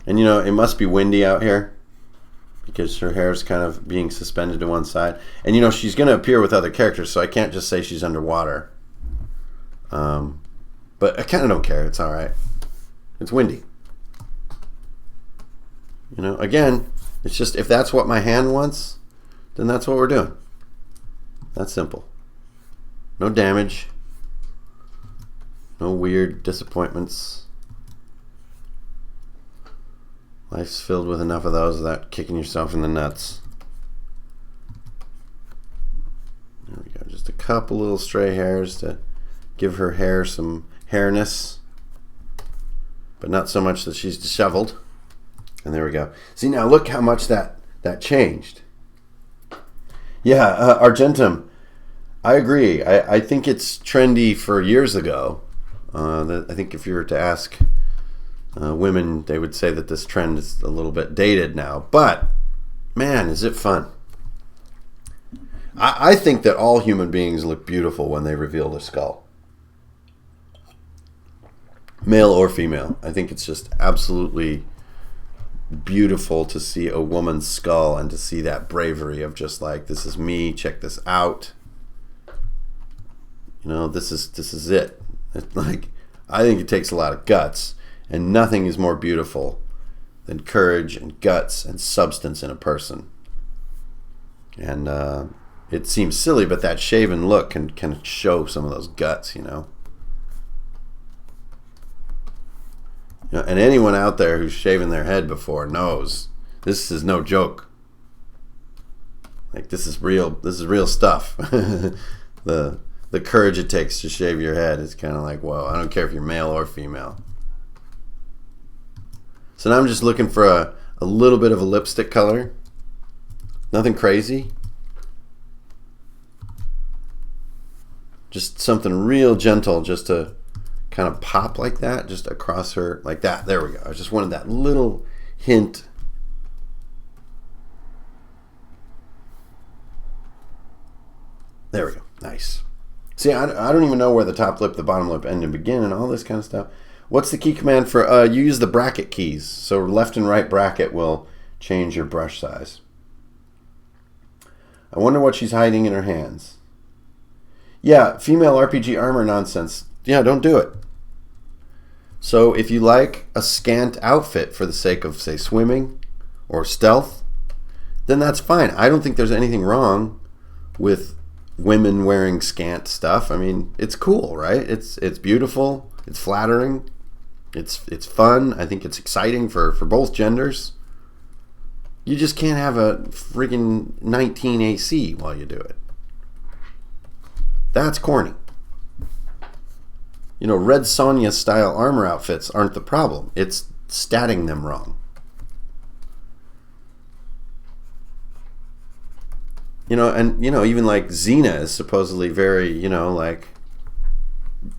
And it must be windy out here because her hair's kind of being suspended to one side. And she's going to appear with other characters, so I can't just say she's underwater. But I kind of don't care. It's all right. It's windy. Again, it's just, if that's what my hand wants, then that's what we're doing. That's simple. No damage. No weird disappointments. Life's filled with enough of those without kicking yourself in the nuts. There we go. Just a couple little stray hairs to give her hair some hairness, but not so much that she's disheveled. And there we go. See, now look how much that changed. Yeah, Argentum, I agree. I think it's trendy for years ago. I think if you were to ask women, they would say that this trend is a little bit dated now. But, man, is it fun. I think that all human beings look beautiful when they reveal their skull. Male or female. I think it's just absolutely beautiful to see a woman's skull and to see that bravery of just like, this is me, check this out. This is it. It's like, I think it takes a lot of guts, and nothing is more beautiful than courage and guts and substance in a person. And it seems silly, but that shaven look can show some of those guts, And anyone out there who's shaven their head before knows this is no joke. Like, this is real stuff. The courage it takes to shave your head is kind of like, whoa, I don't care if you're male or female. So now I'm just looking for a little bit of a lipstick color. Nothing crazy. Just something real gentle just to kind of pop like that, just across her, like that. There we go. I just wanted that little hint. There we go. Nice. See, I don't even know where the top lip, the bottom lip end and begin and all this kind of stuff. What's the key command for, you use the bracket keys. So left and right bracket will change your brush size. I wonder what she's hiding in her hands. Yeah, female RPG armor nonsense. Yeah, don't do it. So if you like a scant outfit for the sake of, say, swimming or stealth, then that's fine. I don't think there's anything wrong with women wearing scant stuff. I mean, it's cool, right? It's beautiful. It's flattering. It's fun. I think it's exciting for both genders. You just can't have a freaking 19 AC while you do it. That's corny. You know, Red Sonja style armor outfits aren't the problem. It's statting them wrong. You know, and, you know, even like Xena is supposedly very, you know, like,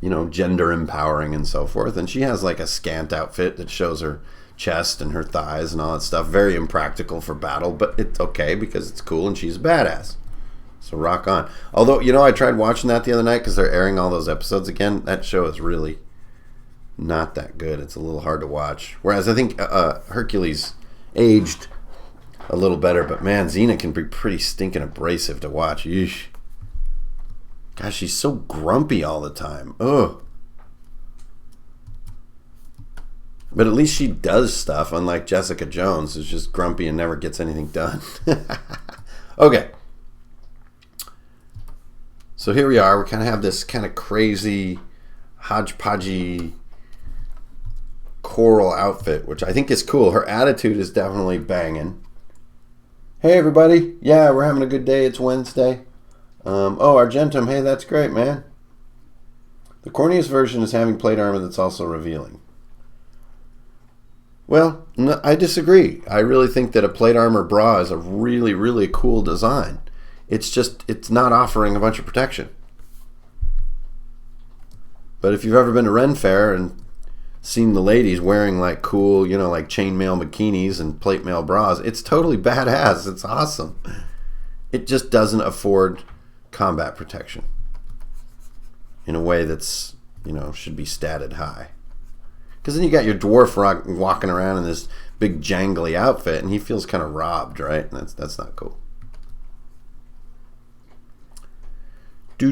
you know, gender empowering and so forth. And she has like a scant outfit that shows her chest and her thighs and all that stuff. Very impractical for battle, but it's okay because it's cool and she's a badass. So rock on. Although, you know, I tried watching that the other night because they're airing all those episodes again. That show is really not that good. It's a little hard to watch. Whereas I think Hercules aged a little better. But man, Xena can be pretty stinking abrasive to watch. Yeesh. Gosh, she's so grumpy all the time. Ugh. But at least she does stuff, unlike Jessica Jones, who's just grumpy and never gets anything done. Okay. So here we are. We kind of have this kind of crazy, hodgepodgey coral outfit, which I think is cool. Her attitude is definitely banging. Hey, everybody. Yeah, we're having a good day. It's Wednesday. Oh, Argentum. Hey, that's great, man. The corniest version is having plate armor that's also revealing. Well, no, I disagree. I really think that a plate armor bra is a really, really cool design. It's just, it's not offering a bunch of protection. But if you've ever been to Ren Fair and seen the ladies wearing like cool, you know, like chainmail bikinis and plate mail bras, it's totally badass. It's awesome. It just doesn't afford combat protection in a way that's, you know, should be statted high. Because then you got your dwarf walking around in this big jangly outfit and he feels kind of robbed, right? That's not cool. I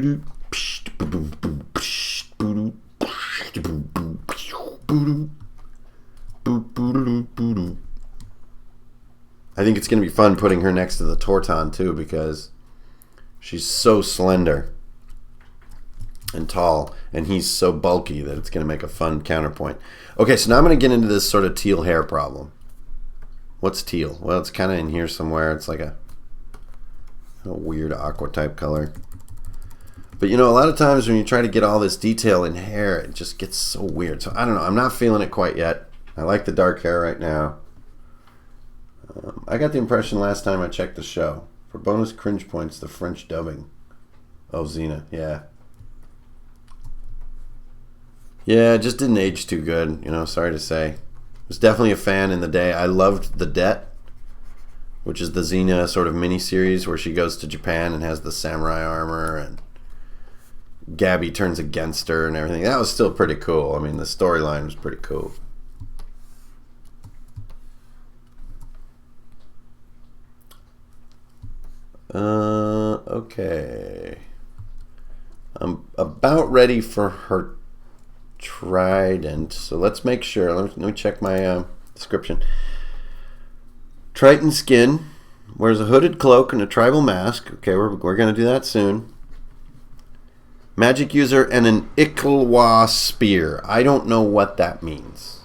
think it's going to be fun putting her next to the Triton too, because she's so slender and tall, and he's so bulky that it's going to make a fun counterpoint. Okay, so now I'm going to get into this sort of teal hair problem. What's teal? Well, it's kind of in here somewhere. It's like a weird aqua type color. But, you know, a lot of times when you try to get all this detail in hair, it just gets so weird. So, I don't know. I'm not feeling it quite yet. I like the dark hair right now. I got the impression last time I checked the show, for bonus cringe points, the French dubbing. Oh, Xena. Yeah. Yeah, it just didn't age too good. You know, sorry to say. Was definitely a fan in the day. I loved The Debt, which is the Xena sort of mini-series where she goes to Japan and has the samurai armor and Gabby turns against her and everything. That was still pretty cool. I mean, the storyline was pretty cool. Okay. I'm about ready for her Trident. So let's make sure. Let me check my description. Triton skin. Wears a hooded cloak and a tribal mask. Okay, we're going to do that soon. Magic user and an Iklwa spear. I don't know what that means.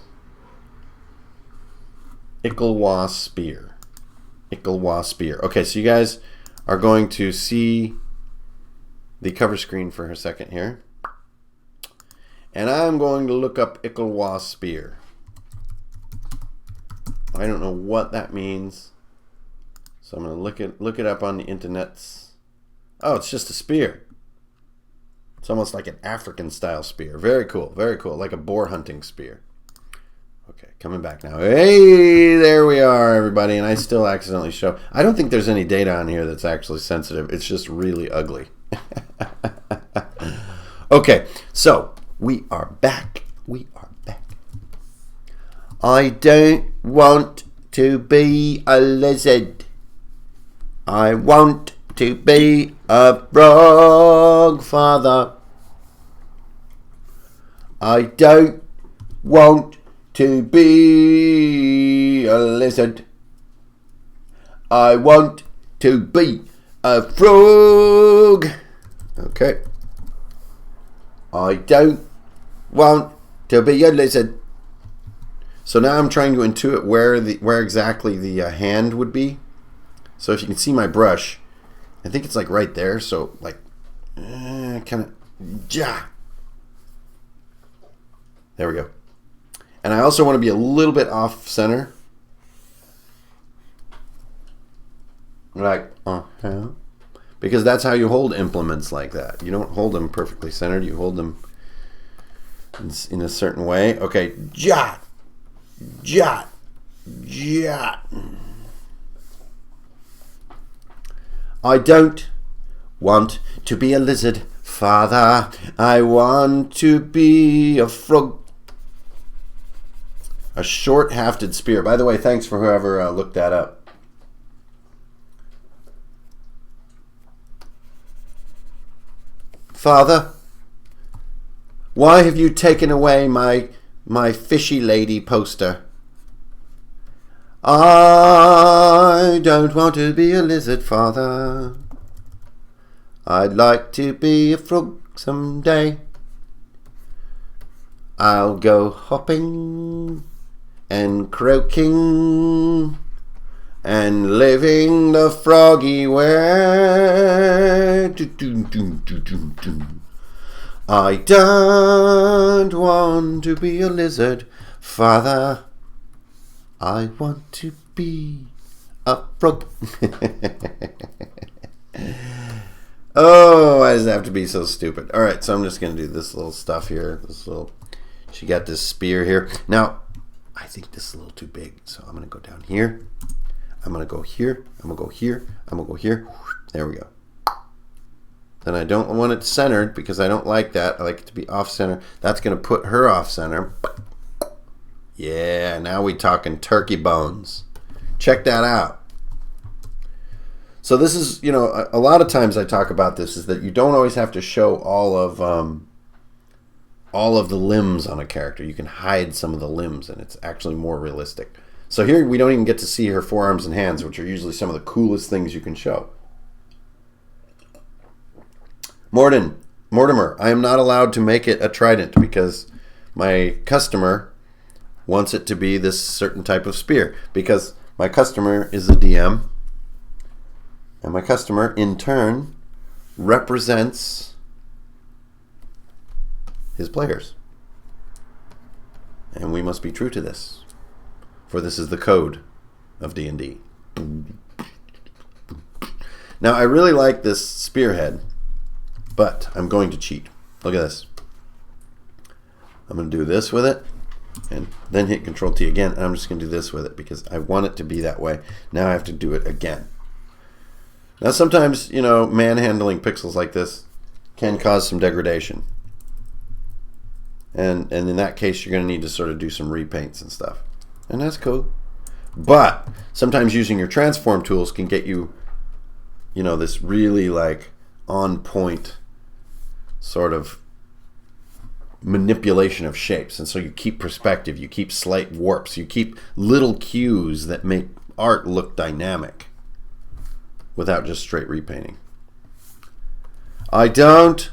Iklwa spear. Iklwa spear. Okay, so you guys are going to see the cover screen for a second here. And I'm going to look up Iklwa spear. I don't know what that means. So I'm going to look it up on the internets. Oh, it's just a spear. It's almost like an African style spear. Very cool, very cool. Like a boar hunting spear. Okay, coming back now. Hey, there we are, everybody. And I still accidentally show. I don't think there's any data on here that's actually sensitive. It's just really ugly. Okay, so we are back. We are back. I don't want to be a lizard. I want to be a frog, Father. I don't want to be a lizard. I want to be a frog. Okay. I don't want to be a lizard. So now I'm trying to intuit where exactly the hand would be. So if you can see my brush, I think it's like right there. So like, kind of, yeah. There we go. And I also want to be a little bit off center. Like, because that's how you hold implements like that. You don't hold them perfectly centered. You hold them in a certain way. Okay, jot, jot, jot. I don't want to be a lizard, Father. I want to be a frog. A short-hafted spear. By the way, thanks for whoever looked that up. Father, why have you taken away my fishy lady poster? I don't want to be a lizard, Father. I'd like to be a frog someday. I'll go hopping and croaking and living the froggy way. I don't want to be a lizard, Father. I want to be a frog. Oh, why does it have to be so stupid? All right, so I'm just going to do this little stuff here. She got this spear here. Now, I think this is a little too big, so I'm going to go down here. I'm going to go here. I'm going to go here. I'm going to go here. There we go. Then I don't want it centered because I don't like that. I like it to be off center. That's going to put her off center. Yeah, now we talking turkey bones. Check that out. So this is, you know, a lot of times I talk about this is that you don't always have to show all of the limbs on a character. You can hide some of the limbs and it's actually more realistic. So here we don't even get to see her forearms and hands, which are usually some of the coolest things you can show. Mortimer, I am not allowed to make it a trident because my customer wants it to be this certain type of spear, because my customer is a DM and my customer in turn represents his players, and we must be true to this, for this is the code of D&D. Now I really like this spearhead, but I'm going to cheat. Look at this. I'm going to do this with it and then hit Control T again, and I'm just going to do this with it because I want it to be that way. Now I have to do it again. Now sometimes, you know, manhandling pixels like this can cause some degradation. And in that case, you're going to need to sort of do some repaints and stuff. And that's cool. But sometimes using your transform tools can get you, you know, this really like on point sort of manipulation of shapes. And so you keep perspective, you keep slight warps, you keep little cues that make art look dynamic without just straight repainting. I don't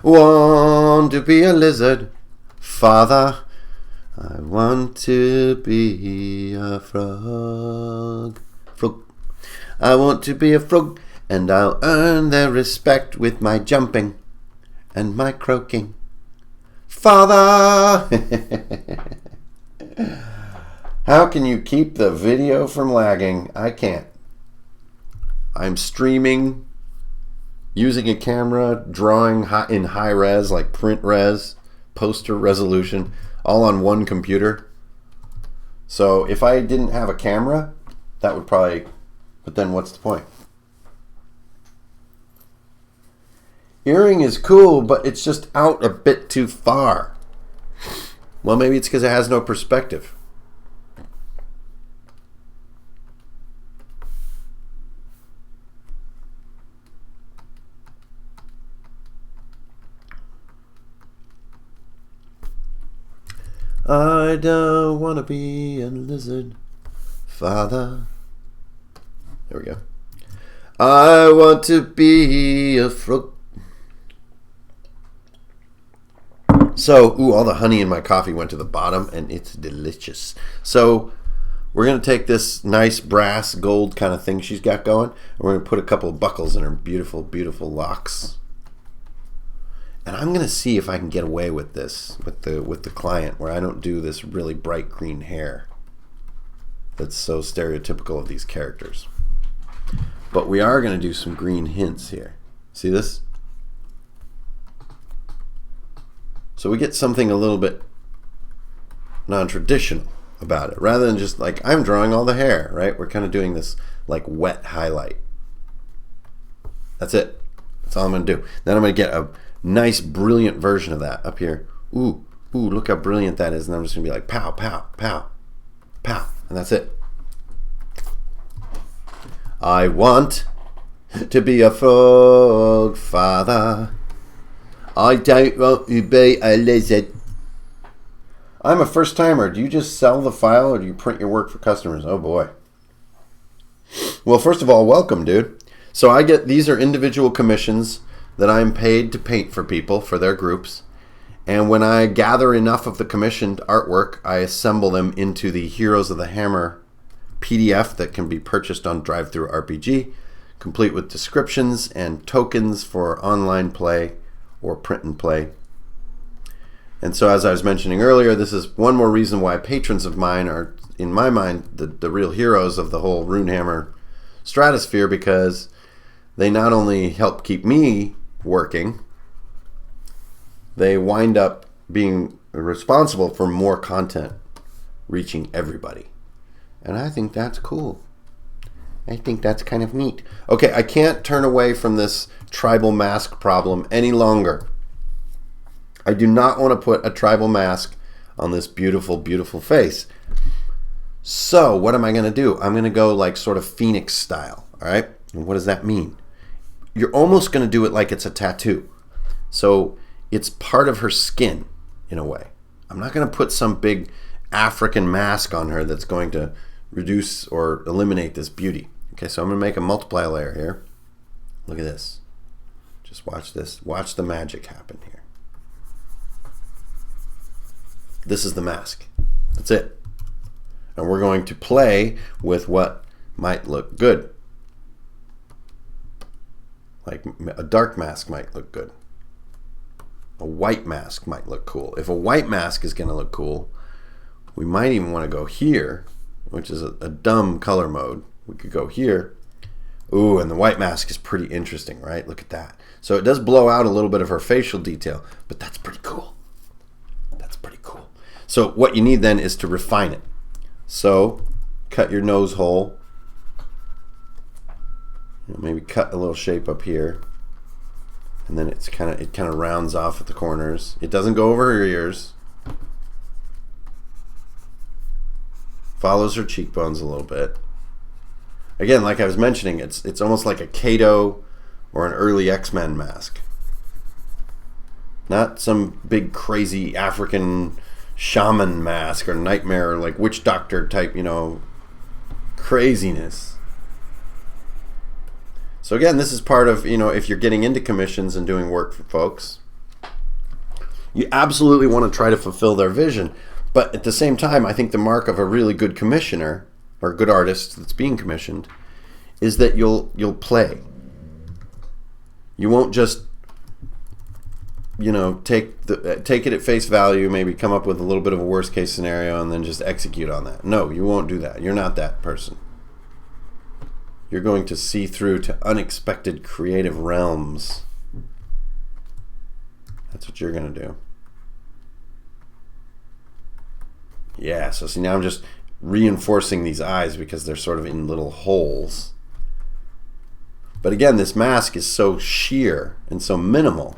want to be a lizard, Father. I want to be a frog. Frog. I want to be a frog, and I'll earn their respect with my jumping and my croaking. Father! How can you keep the video from lagging? I can't. I'm streaming, using a camera, drawing in high res, like print res, poster resolution, all on one computer. So if I didn't have a camera, that would probably, but then what's the point? Earring is cool, but it's just out a bit too far. Well, maybe it's because it has no perspective. I don't want to be a lizard, Father. There we go. I want to be a frog. So, all the honey in my coffee went to the bottom, and it's delicious. So, we're going to take this nice brass gold kind of thing she's got going, and we're going to put a couple of buckles in her beautiful, beautiful locks. And I'm going to see if I can get away with this with the client, where I don't do this really bright green hair that's so stereotypical of these characters. But we are going to do some green hints here. See this? So we get something a little bit non-traditional about it, rather than just like I'm drawing all the hair, right? We're kind of doing this like wet highlight. That's it. That's all I'm going to do. Then I'm going to get a nice, brilliant version of that up here. Ooh, look how brilliant that is. And I'm just going to be like, pow, pow, pow, pow. And that's it. I want to be a frog, Father. I don't want to be a lizard. I'm a first timer. Do you just sell the file or do you print your work for customers? Oh boy. Well, first of all, welcome, dude. So these are individual commissions that I'm paid to paint for people, for their groups. And when I gather enough of the commissioned artwork, I assemble them into the Heroes of the Hammer PDF that can be purchased on DriveThruRPG, complete with descriptions and tokens for online play or print and play. And so, as I was mentioning earlier, this is one more reason why patrons of mine are, in my mind, the real heroes of the whole Runehammer stratosphere, because they not only help keep me working, they wind up being responsible for more content reaching everybody. And I think that's cool. I think that's kind of neat. Okay, I can't turn away from this tribal mask problem any longer. I do not want to put a tribal mask on this beautiful, beautiful face. So what am I going to do? I'm going to go like sort of Phoenix style. All right? And what does that mean? You're almost going to do it like it's a tattoo. So it's part of her skin in a way. I'm not going to put some big African mask on her that's going to reduce or eliminate this beauty. Okay, so I'm going to make a multiply layer here. Look at this. Just watch this. Watch the magic happen here. This is the mask. That's it. And we're going to play with what might look good. Like a dark mask might look good. A white mask might look cool. If a white mask is going to look cool, we might even want to go here, which is a dumb color mode. We could go here. Ooh, and the white mask is pretty interesting, right? Look at that. So it does blow out a little bit of her facial detail, but that's pretty cool. That's pretty cool. So what you need then is to refine it. So cut your nose hole. Maybe cut a little shape up here, and then it kind of rounds off at the corners. It doesn't go over her ears. Follows her cheekbones a little bit. Again, like I was mentioning, it's almost like a Kato or an early X-Men mask. Not some big crazy African shaman mask or nightmare or like witch doctor type, craziness. So again, this is part of, if you're getting into commissions and doing work for folks, you absolutely want to try to fulfill their vision. But at the same time, I think the mark of a really good commissioner or a good artist that's being commissioned is that you'll play. You won't just, take it at face value, maybe come up with a little bit of a worst case scenario and then just execute on that. No, you won't do that. You're not that person. You're going to see through to unexpected creative realms. That's what you're going to do. Yeah, so see, now I'm just reinforcing these eyes because they're sort of in little holes. But again, this mask is so sheer and so minimal.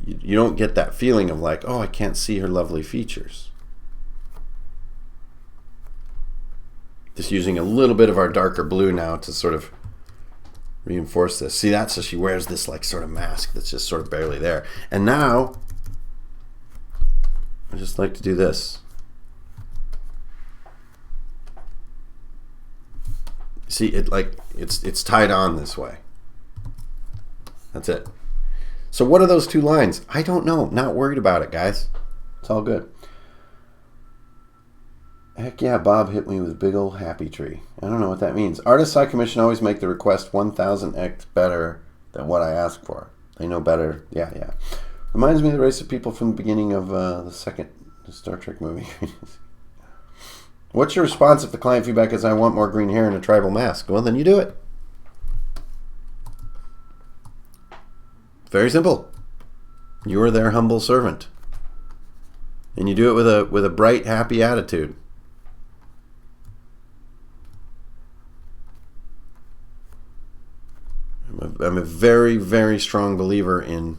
you don't get that feeling of like, oh, I can't see her lovely features. Just using a little bit of our darker blue now to sort of reinforce this. See that? So she wears this like sort of mask that's just sort of barely there. And now I just like to do this. See, it's tied on this way. That's it. So what are those two lines? I don't know. Not worried about it, guys. It's all good. Heck yeah, Bob hit me with a big old happy tree. I don't know what that means. Artists I commission always make the request 1000x better than what I ask for. They know better. Yeah. Reminds me of the race of people from the beginning of the second Star Trek movie. What's your response if the client feedback is, I want more green hair and a tribal mask? Well, then you do it. Very simple. You are their humble servant. And you do it with a bright, happy attitude. I'm a very, very strong believer in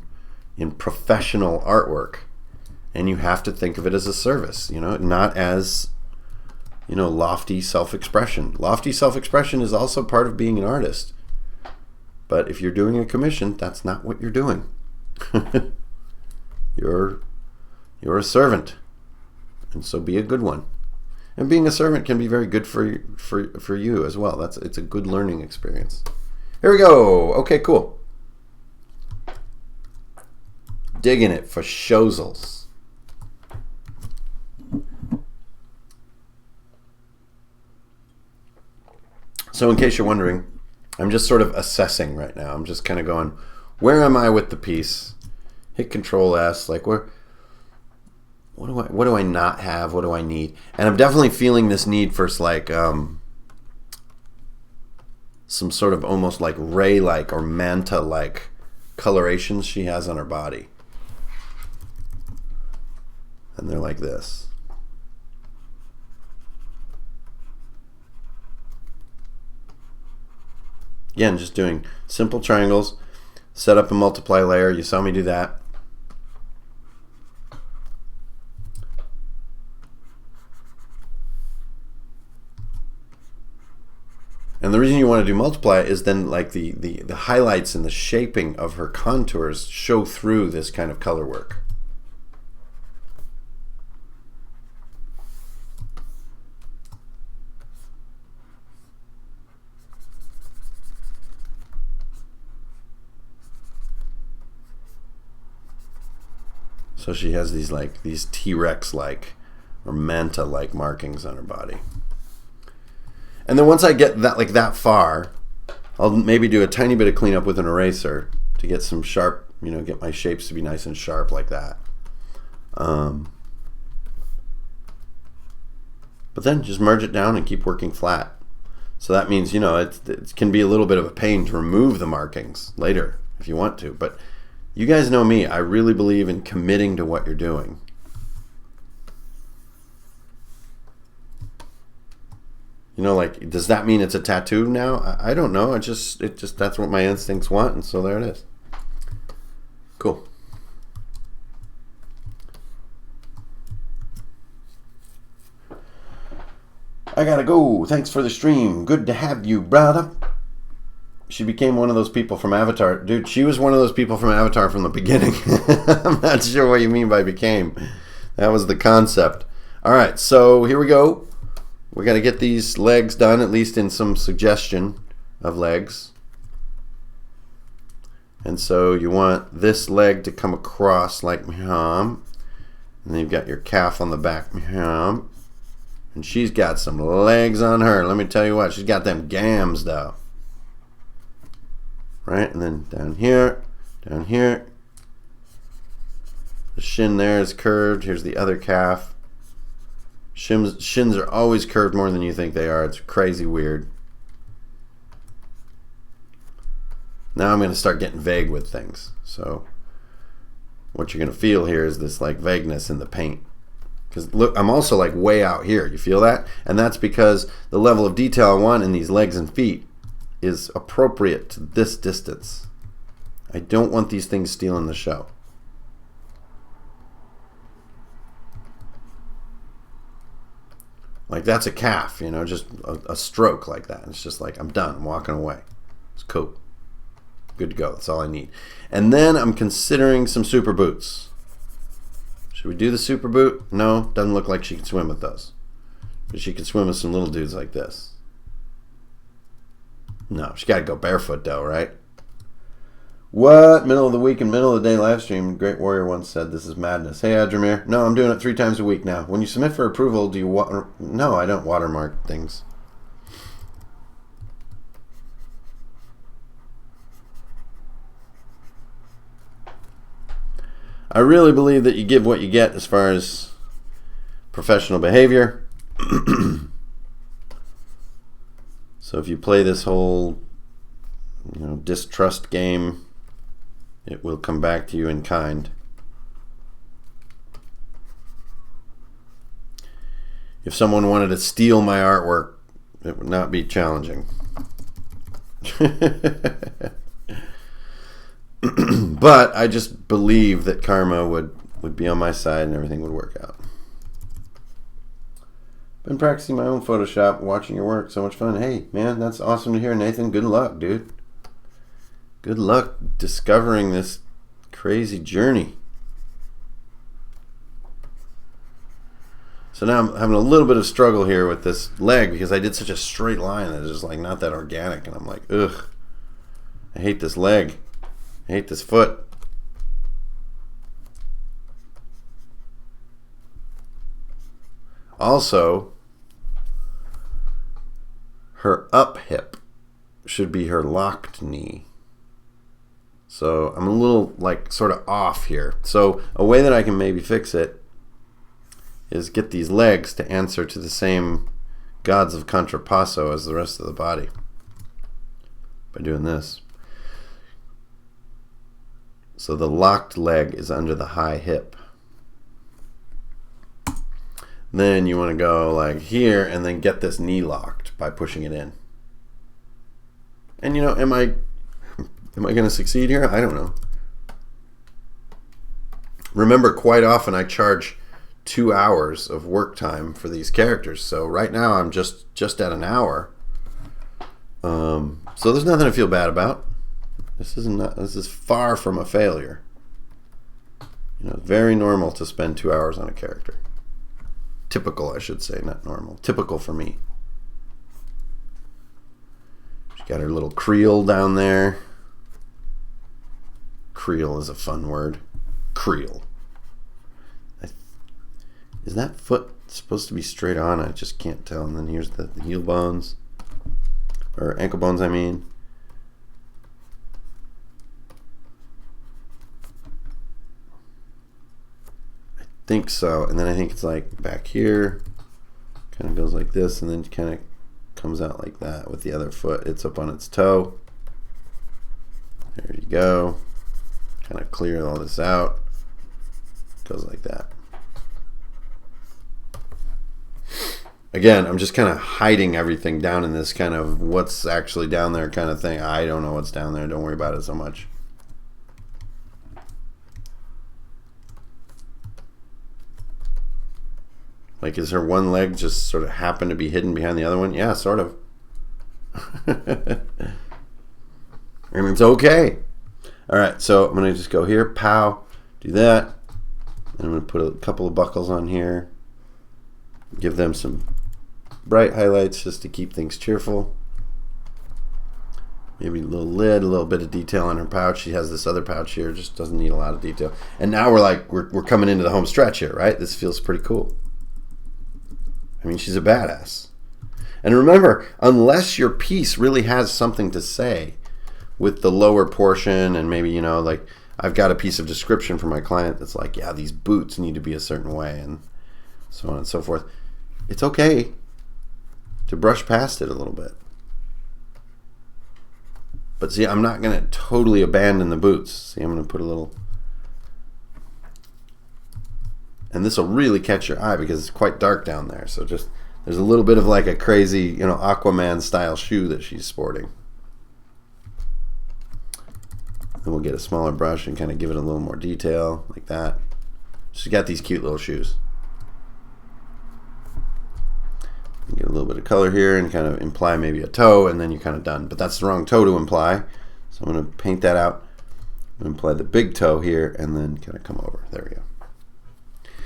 professional artwork. And you have to think of it as a service, not as, lofty self-expression. Lofty self-expression is also part of being an artist. But if you're doing a commission, that's not what you're doing. You're a servant. And so be a good one. And being a servant can be very good for you as well. It's a good learning experience. Here we go. Okay, cool. Digging it for shozels. So in case you're wondering, I'm just sort of assessing right now. I'm just kind of going, where am I with the piece? Hit Control S, like what do I not have? What do I need? And I'm definitely feeling this need for like some sort of almost like ray-like or manta-like colorations she has on her body. And they're like this. Again, just doing simple triangles, set up a multiply layer. You saw me do that. And the reason you want to do multiply is then like the highlights and the shaping of her contours show through this kind of color work. So she has these T-Rex like or manta like markings on her body. And then once I get that far, I'll maybe do a tiny bit of cleanup with an eraser to get some sharp, get my shapes to be nice and sharp like that. But then just merge it down and keep working flat. So that means, it can be a little bit of a pain to remove the markings later if you want to. But you guys know me. I really believe in committing to what you're doing. Does that mean it's a tattoo now? I don't know. It just that's what my instincts want, and so there it is. Cool. I gotta go. Thanks for the stream. Good to have you, brother. She became one of those people from Avatar. Dude, she was one of those people from Avatar from the beginning. I'm not sure what you mean by became. That was the concept. All right, so here we go. We got to get these legs done, at least in some suggestion of legs. And so you want this leg to come across like meham. And then you've got your calf on the back meham. And she's got some legs on her. Let me tell you what, she's got them gams though. Right? And then down here. The shin there is curved. Here's the other calf. Shins are always curved more than you think they are. It's crazy weird. Now I'm going to start getting vague with things. So what you're going to feel here is this like vagueness in the paint. Because look, I'm also like way out here. You feel that? And that's because the level of detail I want in these legs and feet is appropriate to this distance. I don't want these things stealing the show. Like, that's a calf, you know, just a stroke like that. It's just like, I'm done. I'm walking away. It's cool. Good to go. That's all I need. And then I'm considering some super boots. Should we do the super boot? No, doesn't look like she can swim with those. But she can swim with some little dudes like this. No, she got to go barefoot though, right? What? Middle of the week and middle of the day live stream. Great Warrior once said, this is madness. Hey, Adramir. No, I'm doing it 3 times a week now. When you submit for approval, do you No, I don't watermark things. I really believe that you give what you get as far as professional behavior. So if you play this whole, you know, distrust game, it will come back to you in kind. If someone wanted to steal my artwork, it would not be challenging. But I just believe that karma would be on my side and everything would work out. Been practicing my own Photoshop, watching your work. So much fun. Hey, man, that's awesome to hear, Nathan. Good luck, dude. Good luck discovering this crazy journey. So now I'm having a little bit of struggle here with this leg because I did such a straight line that it's just like not that organic. And I'm like, ugh, I hate this leg. I hate this foot. Also, her up hip should be her locked knee. So I'm a little like sort of off here. So a way that I can maybe fix it is get these legs to answer to the same gods of Contraposto as the rest of the body by doing this. So the locked leg is under the high hip. Then you want to go like here and then get this knee locked by pushing it in. And you know, am I going to succeed here? I don't know. Remember, quite often I charge 2 hours of work time for these characters. So right now I'm just at an hour. So there's nothing to feel bad about. This is far from a failure. You know, very normal to spend 2 hours on a character. Typical, I should say, not normal. Typical for me. She's got her little creel down there. Creel is a fun word. Creel. Is that foot supposed to be straight on? I just can't tell. And then here's the heel bones. Or ankle bones, I mean. I think so. And then I think it's like back here. Kind of goes like this and then kind of comes out like that with the other foot. It's up on its toe. There you go. Kind of clear all this out. Goes like that. Again, I'm just kind of hiding everything down in this kind of what's actually down there kind of thing. I don't know what's down there. Don't worry about it so much. Like, is her one leg just sort of happen to be hidden behind the other one? Yeah, sort of. And it's okay. All right, so I'm going to just go here, pow, do that. And I'm going to put a couple of buckles on here. Give them some bright highlights just to keep things cheerful. Maybe a little lid, a little bit of detail on her pouch. She has this other pouch here, just doesn't need a lot of detail. And now we're coming into the home stretch here, right? This feels pretty cool. I mean, she's a badass. And remember, unless your piece really has something to say with the lower portion, and maybe, you know, like I've got a piece of description for my client that's like, yeah, these boots need to be a certain way, and so on and so forth. It's okay to brush past it a little bit. But see, I'm not going to totally abandon the boots. See, I'm going to put a little... And this will really catch your eye because it's quite dark down there. So just, there's a little bit of like a crazy, you know, Aquaman style shoe that she's sporting. Then we'll get a smaller brush and kind of give it a little more detail like that. She's got these cute little shoes. little bit of color here and kind of imply maybe a toe, and then you're kind of done. But that's the wrong toe to imply. So I'm going to paint that out. I'm going to imply the big toe here and then kind of come over. There we go.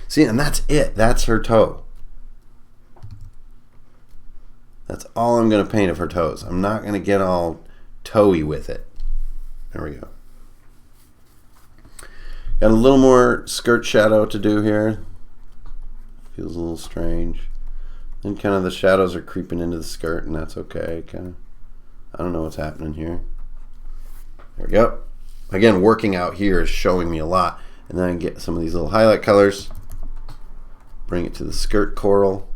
See, and that's it. That's her toe. That's all I'm going to paint of her toes. I'm not going to get all toe-y with it. There we go. Got a little more skirt shadow to do here. Feels a little strange. And kind of the shadows are creeping into the skirt, and that's okay. Kind of, I don't know what's happening here. There we go. Again, working out here is showing me a lot. And then I can get some of these little highlight colors. Bring it to the skirt coral.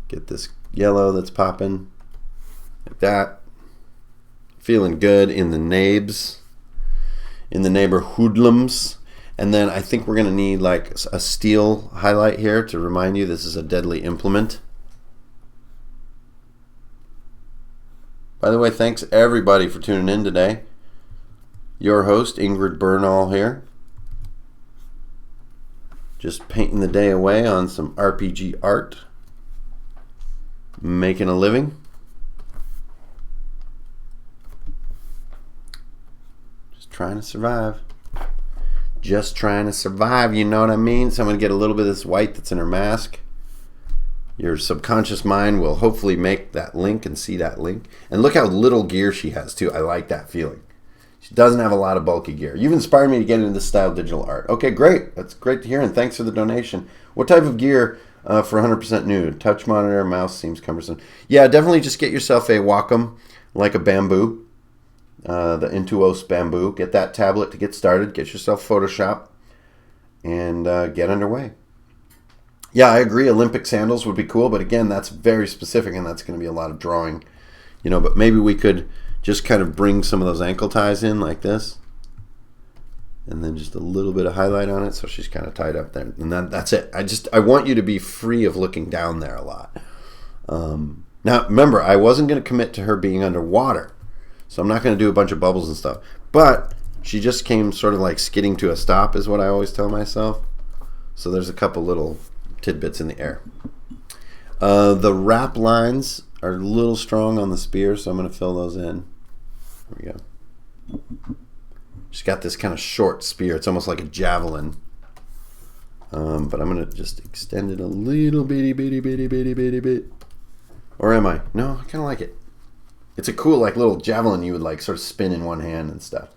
Get this yellow that's popping. Like that. Feeling good in the nabes. In the neighbor hoodlums. And then I think we're going to need like a steel highlight here to remind you this is a deadly implement. By the way, thanks everybody for tuning in today. Your host, Ingrid Bernal here. Just painting the day away on some RPG art. Making a living. Just trying to survive. Just trying to survive, you know what I mean? So I'm going to get a little bit of this white that's in her mask. Your subconscious mind will hopefully make that link and see that link. And look how little gear she has too. I like that feeling. She doesn't have a lot of bulky gear. You've inspired me to get into this style of digital art. Okay, great. That's great to hear, and thanks for the donation. What type of gear for 100% new? Touch monitor, mouse seems cumbersome. Yeah, definitely just get yourself a Wacom, like a bamboo. The Intuos bamboo. Get that tablet to get started. Get yourself Photoshop and get underway. Yeah, I agree. Olympic sandals would be cool, but again, that's very specific, and that's going to be a lot of drawing. You know, but maybe we could just kind of bring some of those ankle ties in like this, and then just a little bit of highlight on it, so she's kind of tied up there, and that's it. I want you to be free of looking down there a lot. Now, remember, I wasn't going to commit to her being underwater. So I'm not going to do a bunch of bubbles and stuff. But she just came sort of like skidding to a stop is what I always tell myself. So there's a couple little tidbits in the air. The wrap lines are a little strong on the spear, so I'm going to fill those in. There we go. She's got this kind of short spear. It's almost like a javelin. But I'm going to just extend it a little bitty bit. Or am I? No, I kind of like it. It's a cool like little javelin you would like sort of spin in one hand and stuff.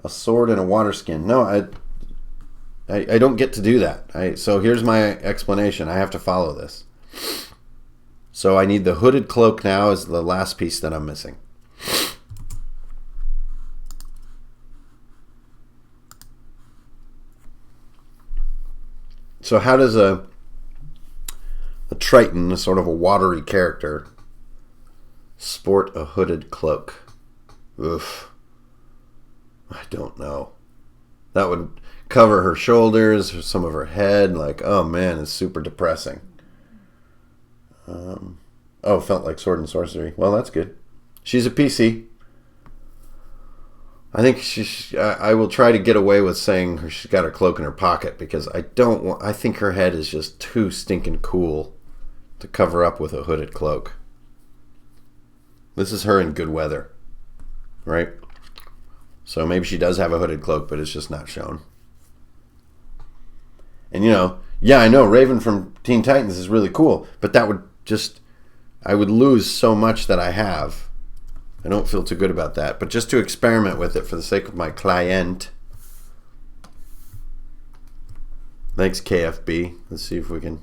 A sword and a water skin. No, I don't get to do that. So here's my explanation. I have to follow this. So I need the hooded cloak now as the last piece that I'm missing. So how does a Triton, a sort of a watery character, sport a hooded cloak? Oof. I don't know. That would cover her shoulders, or some of her head. Like, oh man, it's super depressing. Oh, felt like Sword and Sorcery. Well, that's good. She's a PC. I think I will try to get away with saying she's got her cloak in her pocket, because I think her head is just too stinking cool to cover up with a hooded cloak. This is her in good weather, right? So maybe she does have a hooded cloak, but it's just not shown. And you know, yeah, I know Raven from Teen Titans is really cool, but that would just, I would lose so much that I have. I don't feel too good about that. But just to experiment with it for the sake of my client. Thanks, KFB. Let's see if we can,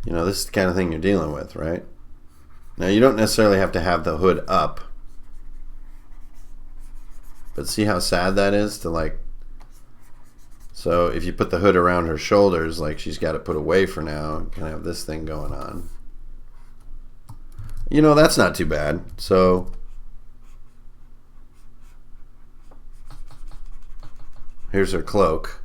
you know, this is the kind of thing you're dealing with, right? Now, you don't necessarily have to have the hood up. But see how sad that is to like... So if you put the hood around her shoulders, like she's got it put away for now, and kind of have this thing going on. You know, that's not too bad. So here's her cloak.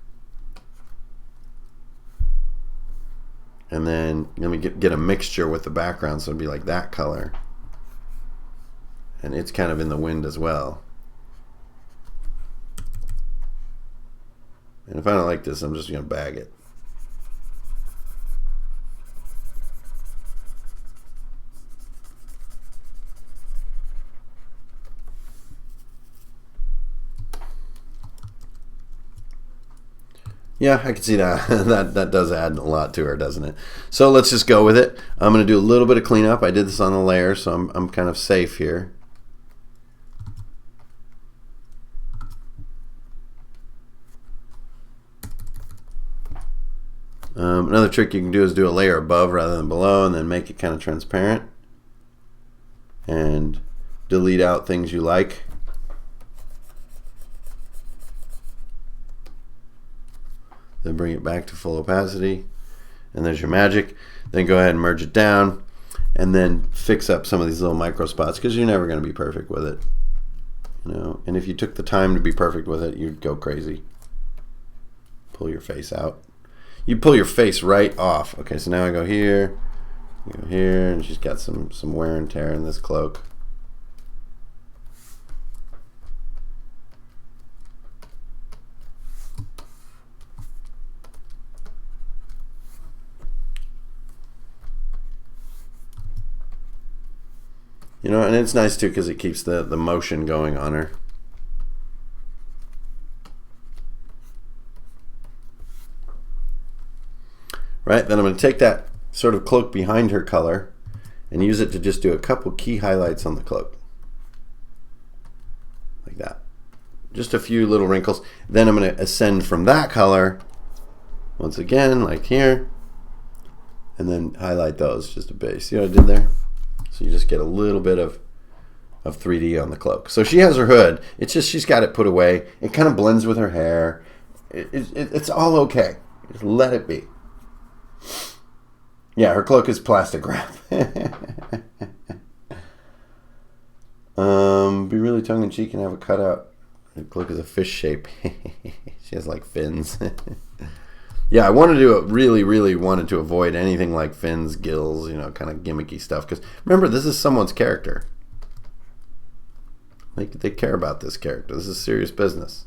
And then let me get a mixture with the background, so it'd be like that color. And it's kind of in the wind as well. And if I don't like this, I'm just going to bag it. Yeah, I can see that. that does add a lot to her, doesn't it? So let's just go with it. I'm going to do a little bit of cleanup. I did this on the layer, so I'm kind of safe here. Another trick you can do is do a layer above rather than below, and then make it kind of transparent. And delete out things you like. Then bring it back to full opacity, and there's your magic. Then go ahead and merge it down, and then fix up some of these little micro spots, because you're never going to be perfect with it, you know. And if you took the time to be perfect with it, you'd go crazy. Pull your face out. You pull your face right off. Okay, so now I go here, and she's got some wear and tear in this cloak. You know, and it's nice too because it keeps the motion going on her. Right, then I'm going to take that sort of cloak behind her color and use it to just do a couple key highlights on the cloak. Like that. Just a few little wrinkles. Then I'm going to ascend from that color, once again, like here, and then highlight those just a bit. See what I did there? So you just get a little bit of 3D on the cloak. So she has her hood. It's just she's got it put away. It kind of blends with her hair. It's all okay. Just let it be. Yeah, her cloak is plastic wrap. Be really tongue-in-cheek and have a cutout. Her cloak is a fish shape. She has like fins. Yeah, I wanted to really wanted to avoid anything like fins, gills, you know, kind of gimmicky stuff. Because remember, this is someone's character. Like, they care about this character. This is serious business.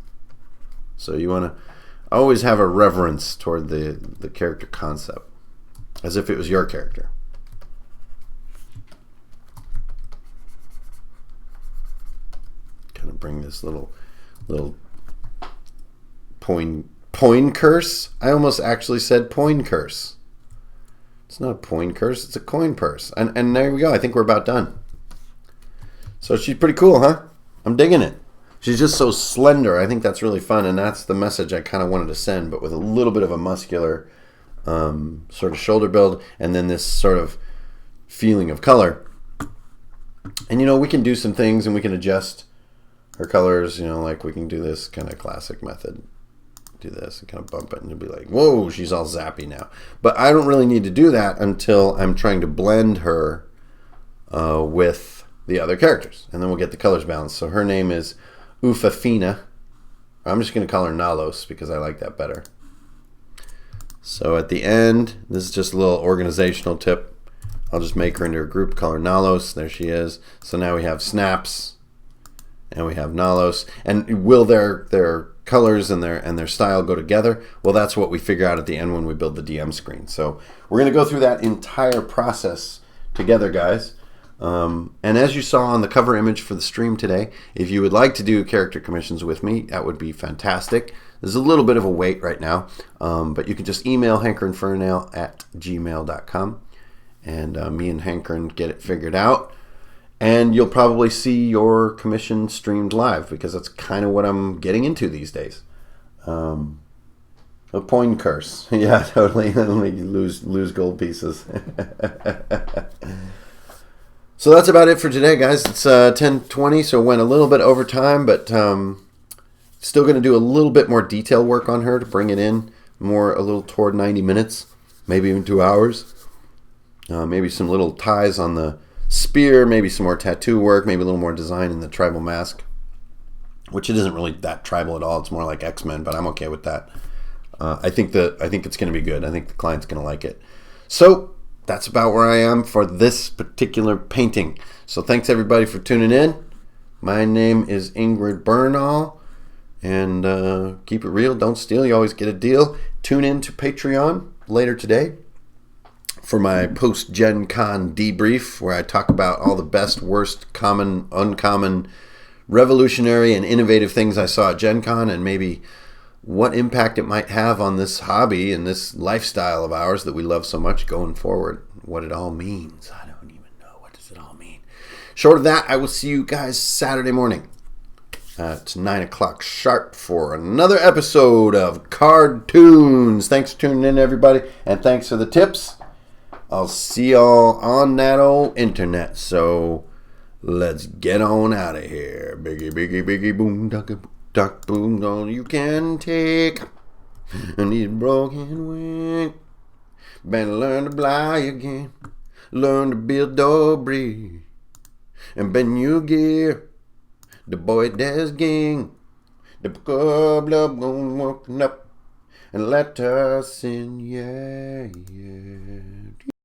So you want to always have a reverence toward the character concept, as if it was your character. Kind of bring this little Poin curse? I almost actually said poin curse. It's not a poin curse, it's a coin purse. And there we go. I think we're about done. So she's pretty cool, huh? I'm digging it. She's just so slender. I think that's really fun, and that's the message I kind of wanted to send, but with a little bit of a muscular sort of shoulder build, and then this sort of feeling of color. And, you know, we can do some things, and we can adjust her colors, you know, like we can do this kind of classic method. Do this and kind of bump it, and you'll be like, whoa, she's all zappy now. But I don't really need to do that until I'm trying to blend her with the other characters, and then we'll get the colors balanced. So her name is Ufafina. I'm just going to call her Nalos because I like that better. So at the end, this is just a little organizational tip. I'll just make her into a group, call her Nalos. There she is. So now we have snaps, and we have Nalos. And will their colors and their style go together? Well, that's what we figure out at the end when we build the DM screen. So we're going to go through that entire process together, guys. And as you saw on the cover image for the stream today, if you would like to do character commissions with me, that would be fantastic. There's a little bit of a wait right now, but you can just email hankeringfernail@gmail.com, and me and Hankering get it figured out. And you'll probably see your commission streamed live, because that's kind of what I'm getting into these days. A poin curse. Yeah, totally. lose gold pieces. So that's about it for today, guys. It's 10:20, so went a little bit over time, but still going to do a little bit more detail work on her to bring it in more a little toward 90 minutes, maybe even 2 hours. Maybe some little ties on the spear, maybe some more tattoo work, maybe a little more design in the tribal mask, which it isn't really that tribal at all. It's more like X-Men, but I'm okay with that. I think it's going to be good. I think the client's going to like it. So that's about where I am for this particular painting. So thanks everybody for tuning in. My name is Ingrid Bernal, and keep it real, don't steal, you always get a deal. Tune in to Patreon later today for my post-Gen Con debrief, where I talk about all the best, worst, common, uncommon, revolutionary, and innovative things I saw at Gen Con, and maybe what impact it might have on this hobby and this lifestyle of ours that we love so much going forward. What it all means. I don't even know. What does it all mean? Short of that, I will see you guys Saturday morning at 9 o'clock sharp for another episode of CARDTOONS. Thanks for tuning in, everybody, and thanks for the tips. I'll see y'all on that old internet, so let's get on out of here. Biggie, biggie, biggie, boom, duck, boom, all you can take. And these broken wings. Better learn to fly again. Learn to build debris. And bend your gear. The boy des ging. The club gonna walking up. And let us in, yeah, yeah.